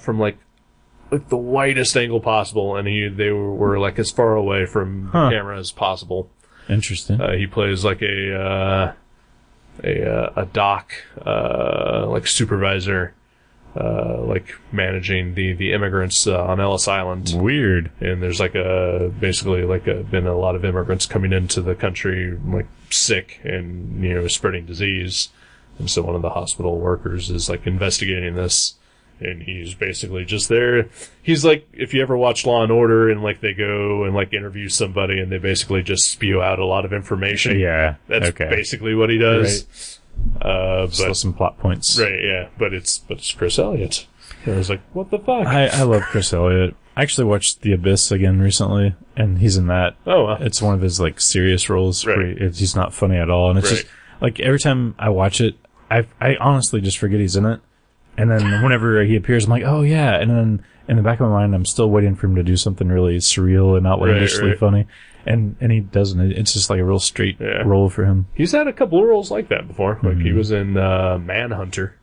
from like the widest angle possible, and they were like as far away from the camera as possible. Interesting. He plays like a dock, like supervisor, like managing the immigrants on Ellis Island. Weird. And there's like been a lot of immigrants coming into the country like sick and spreading disease, and so one of the hospital workers is like investigating this. And he's basically just there. He's like, if you ever watch Law and Order and like they go and like interview somebody and they basically just spew out a lot of information. Yeah. That's basically what he does. Right. But some plot points. right, yeah. But it's Chris Elliott. And I was like, what the fuck? I love Chris Elliott. I actually watched The Abyss again recently, and he's in that. Oh, wow. It's one of his like serious roles. Right. Where he's not funny at all, and it's just like every time I watch it, I honestly just forget he's in it. And then whenever he appears, I'm like, oh yeah. And then in the back of my mind, I'm still waiting for him to do something really surreal and outlandishly funny. And he doesn't. It's just like a real straight role for him. He's had a couple of roles like that before. Like he was in Manhunter.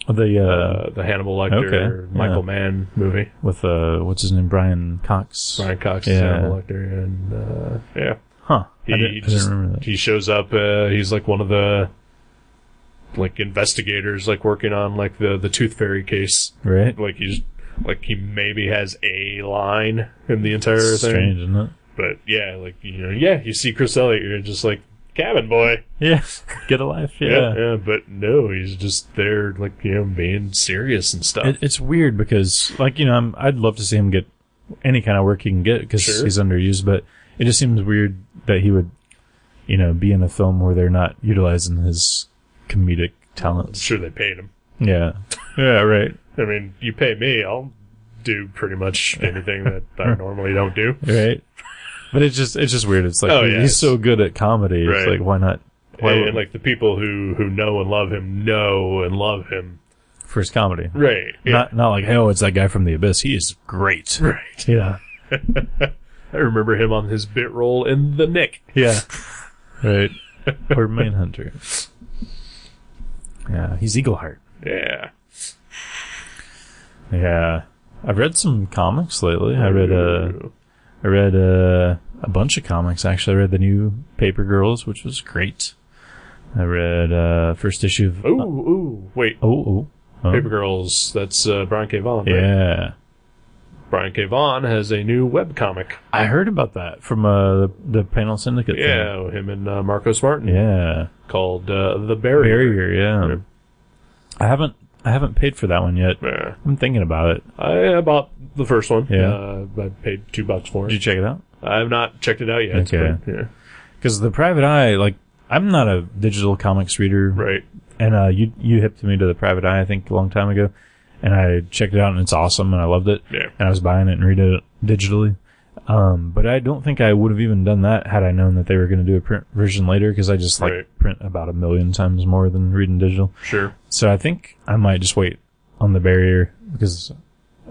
The Hannibal Lecter, Michael Mann movie. With, what's his name? Brian Cox. Brian Cox is Hannibal Lecter. And, Huh. I didn't remember that. He shows up, he's like one of the like investigators like working on like the Tooth Fairy case. Right. Like he maybe has a line in the entire thing. Strange, isn't it? But yeah, like you see Chris Elliott, you're just like, cabin boy. Yeah. Get a life. Yeah. But no, he's just there like, being serious and stuff. It's weird because like, I'd love to see him get any kind of work he can get because he's underused, but it just seems weird that he would, be in a film where they're not utilizing his comedic talents. I'm sure they paid him. Yeah. Yeah, right. I mean, you pay me, I'll do pretty much anything that I normally don't do. Right. But it's just weird. It's like he's so good at comedy. It's like why not? And like the people who know and love him for his comedy. Right. Yeah. Not like, hey, it's that guy from The Abyss. He is great. Right. Yeah. I remember him on his bit role in The Nick. Yeah. Right. Or Manhunter. Yeah, he's Eagleheart. Yeah. Yeah. I've read some comics lately. I read a bunch of comics, actually. I read the new Paper Girls, which was great. I read first issue of... Paper Girls, that's Brian K. Vaughan, right? Yeah. Brian K. Vaughan has a new webcomic. I heard about that from the Panel Syndicate thing. Yeah, him and Marcos Martin. Yeah. Called The Barrier. Yeah. I haven't paid for that one yet. Yeah. I'm thinking about it. I bought the first one. Yeah. I paid $2 for it. Did you check it out? I have not checked it out yet. Okay. But, yeah. Because the Private Eye, like, I'm not a digital comics reader. Right. And you hipped me to the Private Eye, I think, a long time ago. And I checked it out, and it's awesome, and I loved it. Yeah. And I was buying it and reading it digitally. But I don't think I would have even done that had I known that they were going to do a print version later, because I just print about 1 million times more than reading digital. Sure. So I think I might just wait on the Barrier, because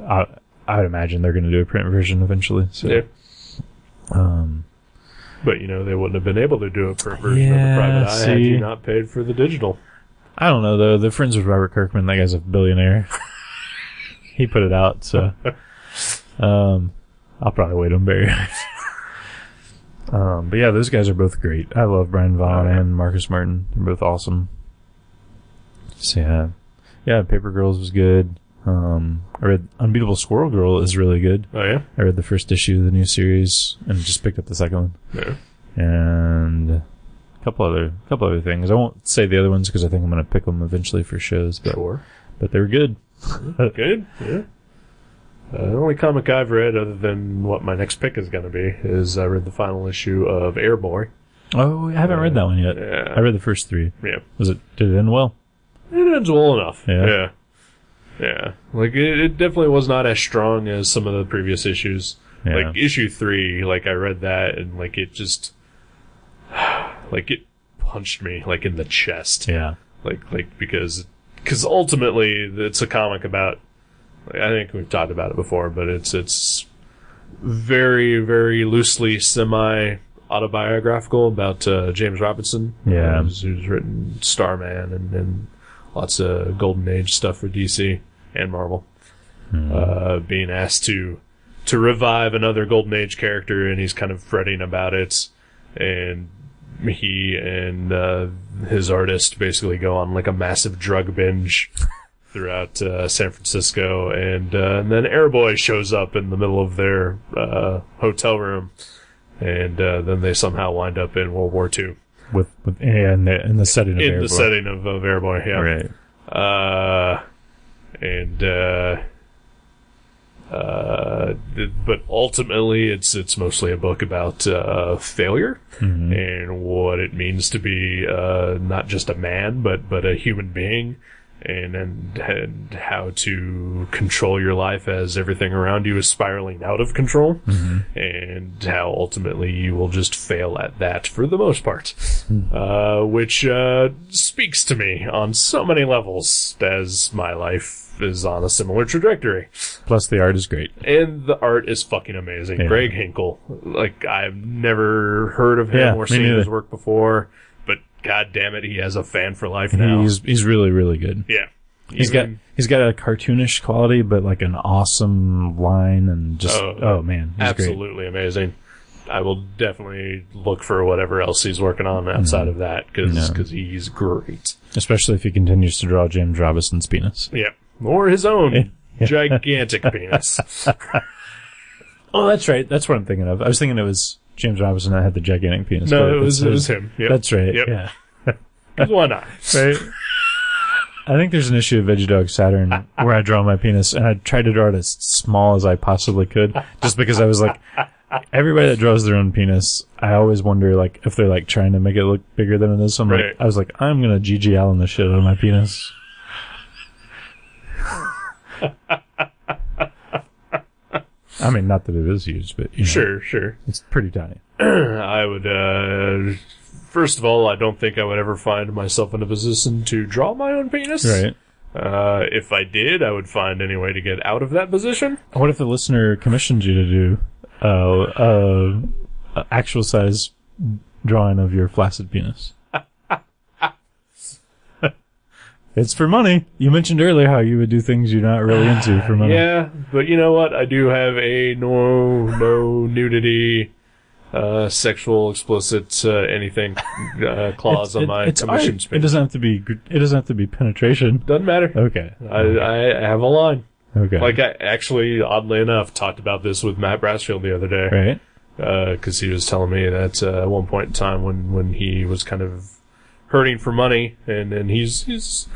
I would imagine they're going to do a print version eventually. So. Yeah. But they wouldn't have been able to do a print version of the Private Eye had you not paid for the digital. I don't know though. They're friends with Robert Kirkman. That guy's a billionaire. He put it out, so I'll probably wait on Barrier. But yeah, those guys are both great. I love Brian Vaughan and Marcus Martin. They're both awesome. So yeah, Paper Girls was good. I read Unbeatable Squirrel Girl is really good. Oh yeah? I read the first issue of the new series and just picked up the second one. Yeah. And a couple other things. I won't say the other ones because I think I'm going to pick them eventually for shows. But, Sure. But they were good. Good. Yeah. The only comic I've read, other than what my next pick is going to be, is I read the final issue of Airboy. Oh, I haven't read that one yet. Yeah. I read the first 3. Yeah. Did it end well? It ends well enough. Yeah. Yeah. Like, it definitely was not as strong as some of the previous issues. Yeah. Like, issue 3, like, I read that, and, like, it just... like, it punched me, like, in the chest. Yeah. Like, because ultimately, it's a comic about... I think we've talked about it before, but it's very, very loosely semi-autobiographical about James Robinson. Yeah. Who's written Starman and lots of Golden Age stuff for DC and Marvel. Being asked to revive another Golden Age character, and he's kind of fretting about it. And he and his artist basically go on like a massive drug binge throughout San Francisco, and then Airboy shows up in the middle of their hotel room, and then they somehow wind up in World War II. In the setting of Airboy. In the setting of Airboy, yeah. Right. But ultimately, it's mostly a book about failure and what it means to be not just a man, but a human being, and how to control your life as everything around you is spiraling out of control, and how ultimately you will just fail at that for the most part, which speaks to me on so many levels, as my life is on a similar trajectory. Plus, the art is great. And the art is fucking amazing. Yeah. Greg Hinkle. Like, I've never heard of him or seen his work before, but god damn it, he has a fan for life now. He's really, really good. Yeah. He's got a cartoonish quality, but like an awesome line, and just, man, he's absolutely amazing. I will definitely look for whatever else he's working on outside of that, because he's great. Especially if he continues to draw James Robinson's penis. Yeah. Or his own gigantic penis. Oh, that's right. That's what I'm thinking of. I was thinking it was James Robinson that had the gigantic penis. No, it was him. Yep. That's right. Yep. Yeah. Why not? Right. I think there's an issue of Veggie Saturn where I draw my penis, and I tried to draw it as small as I possibly could, just because I was like, everybody that draws their own penis, I always wonder, like, if they're like trying to make it look bigger than it is. So I was like, I'm gonna GG Allen the shit out of my penis. I mean, not that it is huge, but sure, it's pretty tiny. I would. First of all, I don't think I would ever find myself in a position to draw my own penis. Right. If I did, I would find any way to get out of that position. What if the listener commissioned you to do actual size drawing of your flaccid penis? It's for money. You mentioned earlier how you would do things you're not really into for money. Yeah, but you know what? I do have a no nudity, sexual, explicit, anything clause on my commissions page. It doesn't have to be. It doesn't have to be penetration. Doesn't matter. Okay. I have a line. Okay. Like, I actually, oddly enough, talked about this with Matt Brassfield the other day. Right. Because he was telling me that at one point in time when he was kind of hurting for money, and he's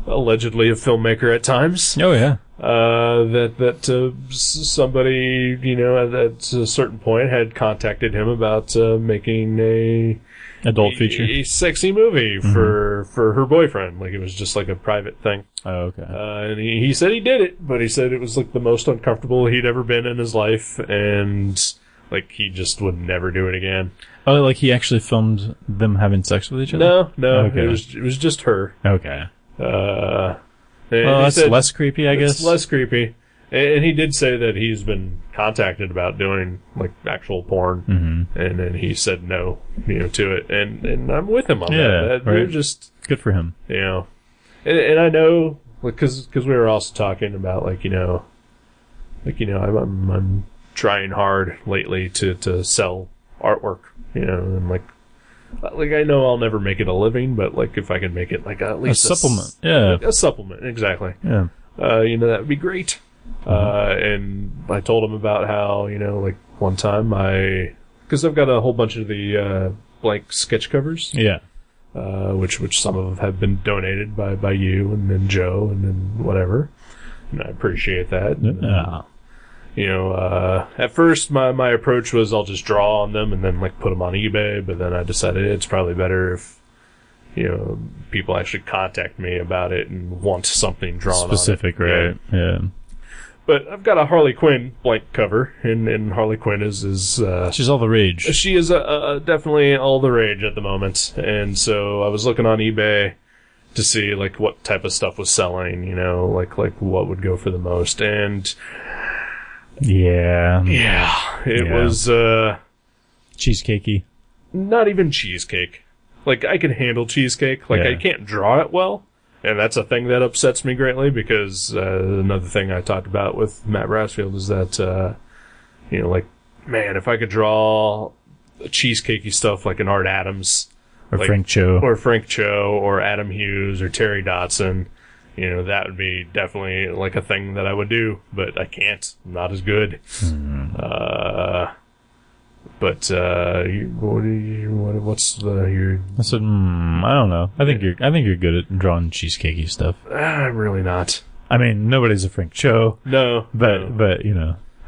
allegedly a filmmaker at times. Oh yeah. That somebody, at a certain point had contacted him about making a adult feature, a sexy movie for her boyfriend. Like, it was just like a private thing. Oh, okay. And he said he did it, but he said it was like the most uncomfortable he'd ever been in his life, and like, he just would never do it again. Oh, like he actually filmed them having sex with each other? No. Okay. It was just her. Okay. Well, that's less creepy, I guess. It's less creepy. And he did say that he's been contacted about doing, like, actual porn. And then he said no, to it. And I'm with him on that. They're just... Good for him. And I know, because we were also talking about, I'm trying hard lately to sell artwork, and like I know I'll never make it a living, but like, if I can make it like at least a supplement, a supplement, exactly. Yeah. That would be great. And I told him about how, like, one time because I've got a whole bunch of the blank sketch covers. Yeah. Which some of them have been donated by you and then Joe and then whatever. And I appreciate that. At first my approach was I'll just draw on them and then like put them on eBay, but then I decided it's probably better if, people actually contact me about it and want something drawn Specific, on it. right? Yeah. But I've got a Harley Quinn blank cover, and Harley Quinn is She's all the rage. she is definitely all the rage at the moment. And so I was looking on eBay to see like what type of stuff was selling, like what would go for the most. And Yeah. it was Cheesecakey. not even cheesecake. Like, I can handle cheesecake. Like, Yeah. I can't draw it well. And that's a thing that upsets me greatly because another thing I talked about with Matt Brassfield is that, man, if I could draw cheesecakey stuff like an Art Adams. Or like, Frank Cho. Or Frank Cho, or Adam Hughes, or Terry Dotson, that would be definitely like a thing that I would do. But I can't. I'm not as good. What's your... I said, I don't know. I think you're good at drawing cheesecakey stuff. I'm really not. I mean, nobody's a Frank Cho, No. but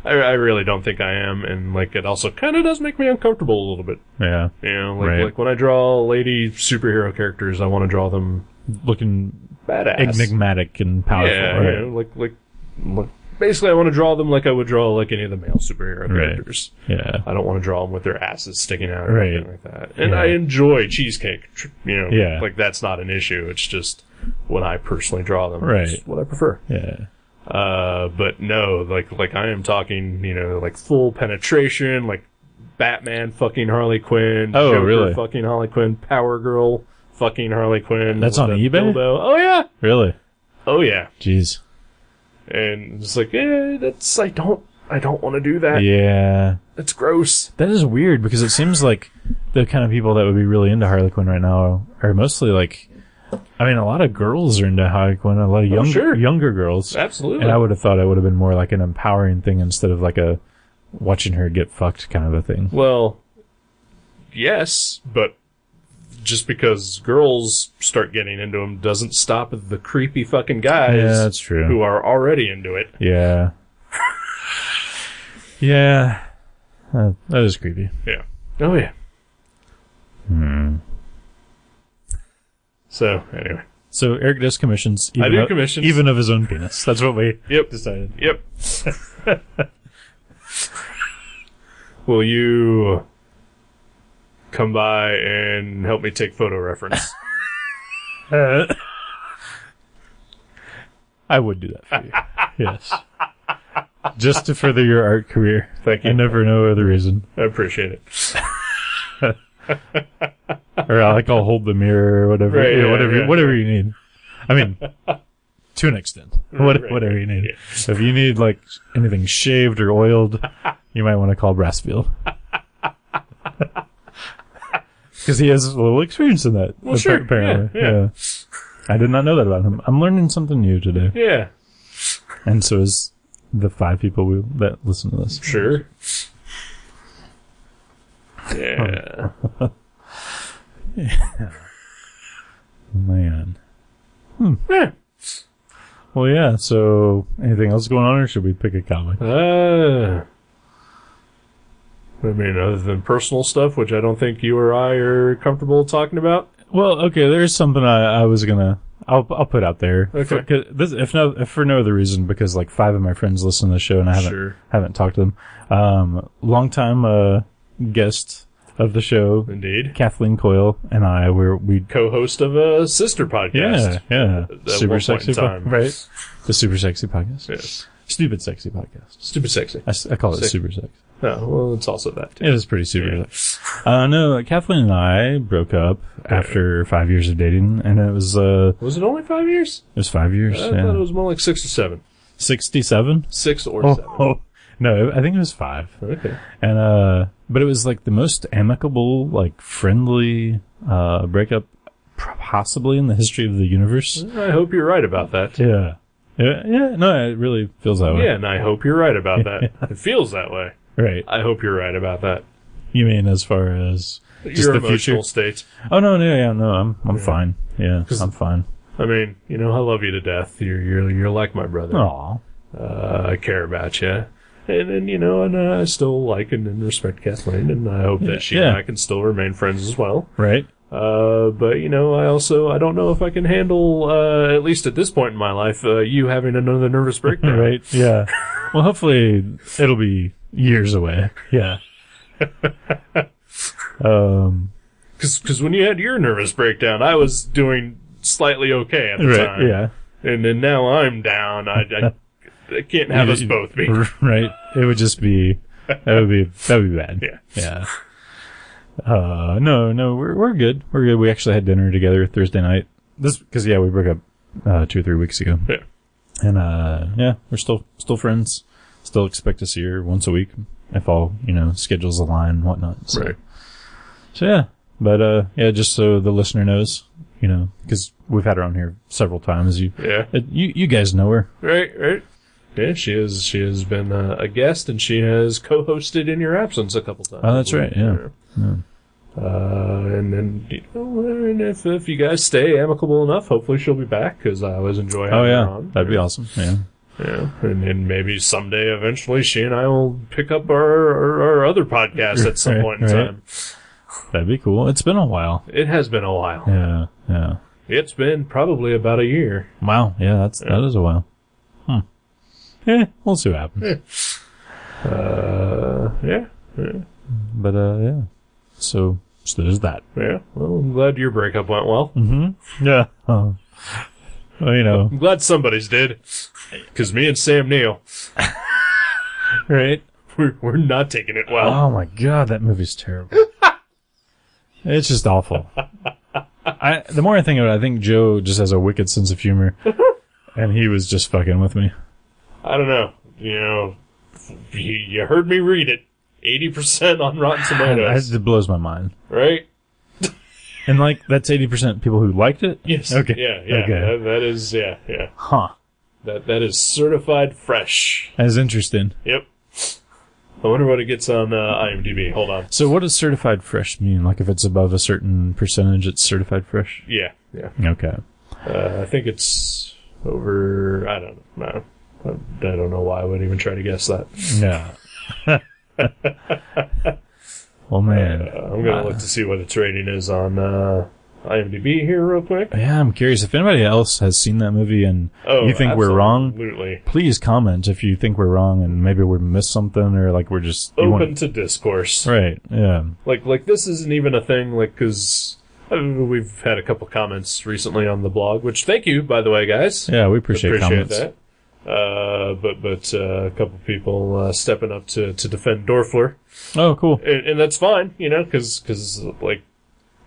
I really don't think I am, and like it also kind of does make me uncomfortable a little bit. yeah, right. Like when I draw lady superhero characters, I want to draw them looking badass, enigmatic and powerful. Yeah, right? like basically I want to draw them like I would draw like any of the male superhero Right. characters. Yeah, I don't want to draw them with their asses sticking out or Right. anything like that. And Yeah. I enjoy cheesecake. Yeah. Like that's not an issue. It's just when I personally draw them, Right. it's what I prefer. yeah. But no, like I am talking, like full penetration, like Batman fucking Harley Quinn, Oh, Joker really? fucking Harley Quinn, Power Girl fucking Harley Quinn. That's with on that eBay? dildo. Oh yeah, Really? oh yeah. Jeez. And it's like, that's I don't want to do that. Yeah. It's gross. That is weird because it seems like the kind of people that would be really into Harley Quinn right now are mostly like, I mean, a lot of girls are into Harley Quinn, a lot of younger girls. Absolutely. And I would have thought it would have been more like an empowering thing instead of like a watching her get fucked kind of a thing. Well, yes, but just because girls start getting into them doesn't stop the creepy fucking guys Yeah, that's true. who are already into it. Yeah. Yeah. That is creepy. Yeah. Oh, yeah. So, anyway. So Eric does commissions. I do commissions. Even of his own penis. That's what we Yep. decided. Yep. Will you come by and help me take photo reference? I would do that for you. Yes. Just to further your art career. Thank you. And never no other reason. I appreciate it. Or I'll hold the mirror or whatever. Right, yeah, whatever you need. I mean, to an extent. Right, Whatever you need. yeah. If you need like anything shaved or oiled, you might want to call Brassfield. Because he has a little experience in that. Well, sure. Apparently. Yeah. I did not know that about him. I'm learning something new today. Yeah. And so is the 5 people that listen to this. Sure. Yeah. Man. Yeah. Well, yeah, so anything else going on, or should we pick a comic? I mean, other than personal stuff, which I don't think you or I are comfortable talking about. Well, okay, there's something I was gonna... I'll put out there. Okay. If for no other reason, because like 5 of my friends listen to the show and I haven't talked to them. Longtime guest of the show, Indeed. Kathleen Coyle, and I we Co-host of a sister podcast. yeah, At super one sexy, point in time. right? The super sexy podcast, Yes. stupid sexy podcast. Stupid sexy. I call it Sick. super sexy. Oh, well, it's also that, too. It is pretty super. Yeah. No, Kathleen and I broke up after 5 years of dating, and it was Was it only 5 years? 5 years. I yeah. thought it was more like 6 or 7. 67. 6 or 7. Oh, no, I think it was 5. Okay. And but it was like the most amicable, like friendly breakup possibly in the history of the universe. I hope you're right about that. Yeah. Yeah. No, it really feels that way. Yeah, and I hope you're right about that. It feels that way. Right. I hope you're right about that. You mean as far as just Your the emotional future? state. Oh no, I'm fine. Yeah, I'm fine. I mean, I love you to death. You're like my brother. Aw. I care about you. and I still like and respect Kathleen, and I hope that she and I can still remain friends as well. Right. But I don't know if I can handle, at least at this point in my life, you having another nervous breakdown. Right. Yeah. Well, hopefully it'll be years away. Yeah. Because when you had your nervous breakdown, I was doing slightly okay at the time. Yeah. And then now I'm down. I can't have us both be. Right. It would just be, that would be bad. Yeah. Yeah. No, we're good. We're good. We actually had dinner together Thursday night. Because we broke up, 2 or 3 weeks ago. Yeah. And, we're still friends. Still expect to see her once a week if all, schedules align and whatnot. So. Right. So yeah. But, just so the listener knows, because we've had her on here several times. You guys know her. Right. Yeah, she has been a guest, and she has co-hosted in your absence a couple times. Oh, that's right. Yeah. And then, and if you guys stay amicable enough, hopefully she'll be back, because I always enjoy having her on. That'd be awesome. Yeah. Yeah, and then maybe someday, eventually, she and I will pick up our other podcast at some point in time. That'd be cool. It's been a while. It has been a while. Yeah. It's been probably about a year. Wow. Yeah, that is a while. We'll see what happens. Yeah. But, So there's that. Yeah. Well, I'm glad your breakup went well. Mm-hmm. Yeah. Well, I'm glad somebody's did. Because me and Sam Neill. Right? We're not taking it well. Oh my god, that movie's terrible. It's just awful. The more I think of it, I think Joe just has a wicked sense of humor. And he was just fucking with me. I don't know. You heard me read it. 80% on Rotten Tomatoes. It blows my mind. Right? And that's 80% people who liked it? Yes. Okay. Yeah. Okay. That is, yeah. Huh. That is certified fresh. That's interesting. Yep. I wonder what it gets on IMDb. Hold on. So what does certified fresh mean? Like if it's above a certain percentage, it's certified fresh? Yeah. Okay. I think it's over, I don't know. I don't know why I would even try to guess that. Yeah. Well, man. I'm going to look to see what its rating is on IMDb here real quick. Yeah, I'm curious. If anybody else has seen that movie and you think we're wrong, please comment if you think we're wrong and maybe we missed something or we're just... Open to discourse. Right, yeah. Like this isn't even a thing, because we've had a couple comments recently on the blog, which thank you, by the way, guys. Yeah, we appreciate comments. That. But a couple people stepping up to defend Dorfler. Oh, cool. And that's fine, because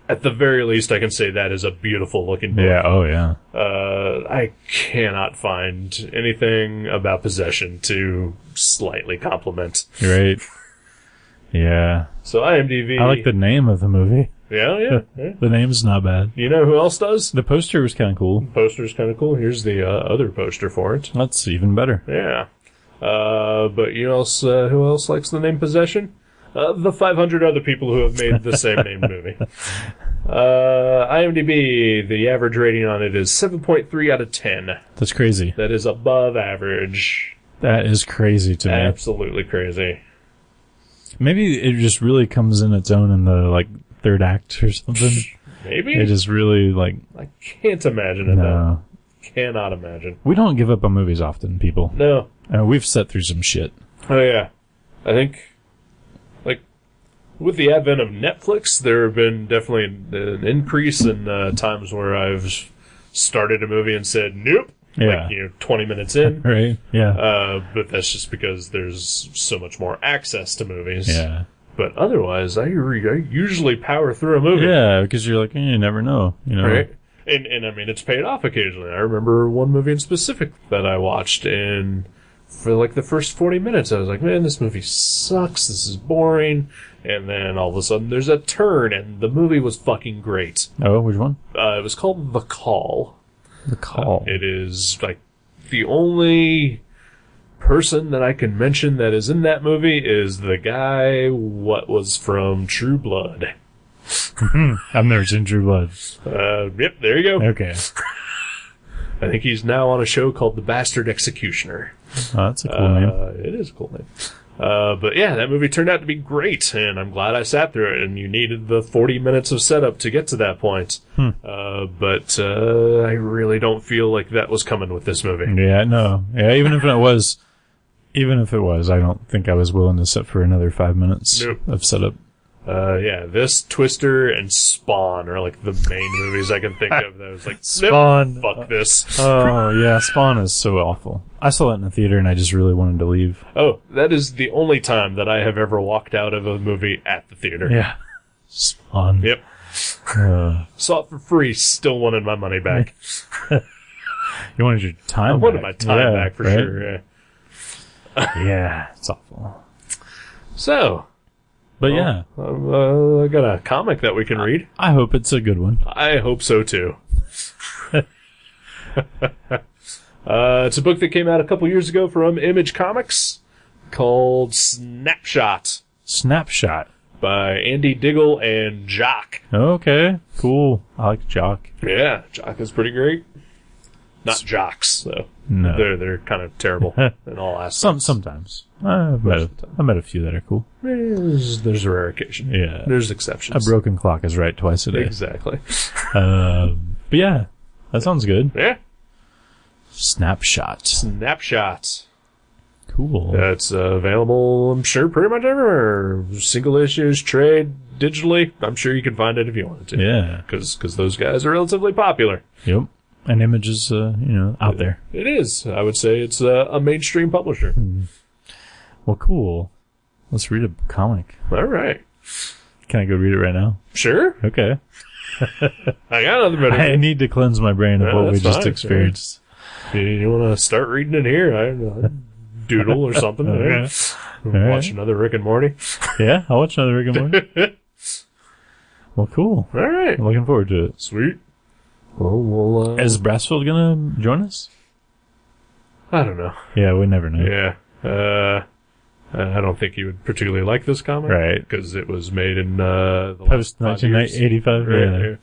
at the very least, I can say that is a beautiful looking book. Yeah, oh yeah. I cannot find anything about Possession to slightly compliment. Right. Yeah. So IMDb. I like the name of the movie. Yeah. The name's not bad. You know who else does? The poster was kind of cool. The poster's kind of cool. Here's the other poster for it. That's even better. Yeah. But who else likes the name Possession? The 500 other people who have made the same named movie. IMDb, the average rating on it is 7.3 out of 10. That's crazy. That is above average. That is crazy to me. Absolutely crazy. Maybe it just really comes in its own in the, third act or something. Maybe? It is really, I can't imagine it, though. Cannot imagine. We don't give up on movies often, people. No. We've sat through some shit. Oh, yeah. I think... with the advent of Netflix, there have been definitely an increase in times where I've started a movie and said, nope, 20 minutes in. Right, yeah. But that's just because there's so much more access to movies. Yeah. But otherwise, I usually power through a movie. Yeah, because you're you never know, Right? And I mean, it's paid off occasionally. I remember one movie in specific that I watched, and for the first 40 minutes, I was like, man, this movie sucks, this is boring. And then all of a sudden there's a turn, and the movie was fucking great. Oh, which one? It was called The Call. The Call. It is the only person that I can mention that is in that movie is the guy what was from True Blood. I've never seen True Blood. Yep, there you go. Okay. I think he's now on a show called The Bastard Executioner. Oh, that's a cool name. It is a cool name. But yeah, that movie turned out to be great, and I'm glad I sat through it, and you needed the 40 minutes of setup to get to that point. But I really don't feel like that was coming with this movie. Yeah, no. Yeah, even if it was, I don't think I was willing to sit for another 5 minutes of setup. Yeah, this, Twister, and Spawn are like the main movies I can think of that was like, Spawn. nope, fuck this. Oh, yeah, Spawn is so awful. I saw it in the theater and I just really wanted to leave. Oh, that is the only time that I have ever walked out of a movie at the theater. Yeah. Spawn. Yep. Saw it for free, still wanted my money back. You wanted your time I back. wanted my time back for right? sure, yeah. Yeah, it's awful. So... But yeah. I got a comic that we can read. I hope it's a good one. I hope so too. It's a book that came out a couple years ago from Image Comics called Snapshot Snapshot. by Andy Diggle and Jock. Okay, cool. I like Jock. Yeah, Jock is pretty great. Not Jocks, though. No. They're kind of terrible in all aspects. Sometimes. I've met a few that are cool. There's a rare occasion. Yeah. There's exceptions. A broken clock is right twice a day. Exactly. But yeah, that sounds good. Yeah. Snapshot. Snapshot. Cool. It's available, I'm sure, pretty much everywhere. Single issues, trade, digitally. I'm sure you can find it if you wanted to. Yeah. Because those guys are relatively popular. Yep. And Image is, out there. It is. I would say it's a mainstream publisher. Well, cool. Let's read a comic. All right. Can I go read it right now? Sure. Okay. I got another better. I need to cleanse my brain of Yeah, what we that's just fine, experienced. You want to start reading it here? I don't know. Doodle or something. Okay. Watch another Rick and Morty. Yeah, I'll watch another Rick and Morty. Well, cool. All right. I'm looking forward to it. Sweet. Well, we'll Is Brassfield gonna join us? I don't know. Yeah, we never know. Yeah. I don't think he would particularly like this comic. Right. Because it was made in the Post last 5 years. 1985. Right, Yeah.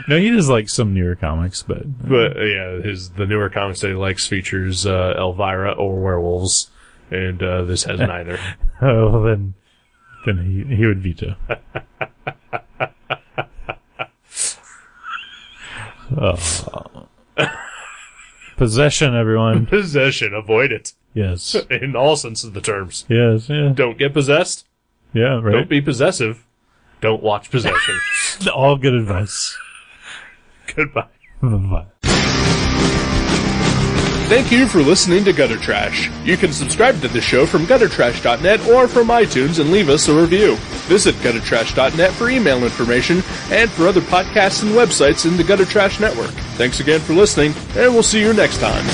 No, he does like some newer comics, but yeah, the newer comics that he likes features Elvira or werewolves, and this has neither. oh, then he would veto. Possession, everyone. Possession, avoid it. Yes. In all sense of the terms. Yes. Yeah. Don't get possessed. Yeah. Right. Don't be possessive. Don't watch Possession. All good advice. Goodbye. Bye. Thank you for listening to Gutter Trash. You can subscribe to the show from guttertrash.net or from iTunes and leave us a review. Visit guttertrash.net for email information and for other podcasts and websites in the Gutter Trash Network. Thanks again for listening, and we'll see you next time.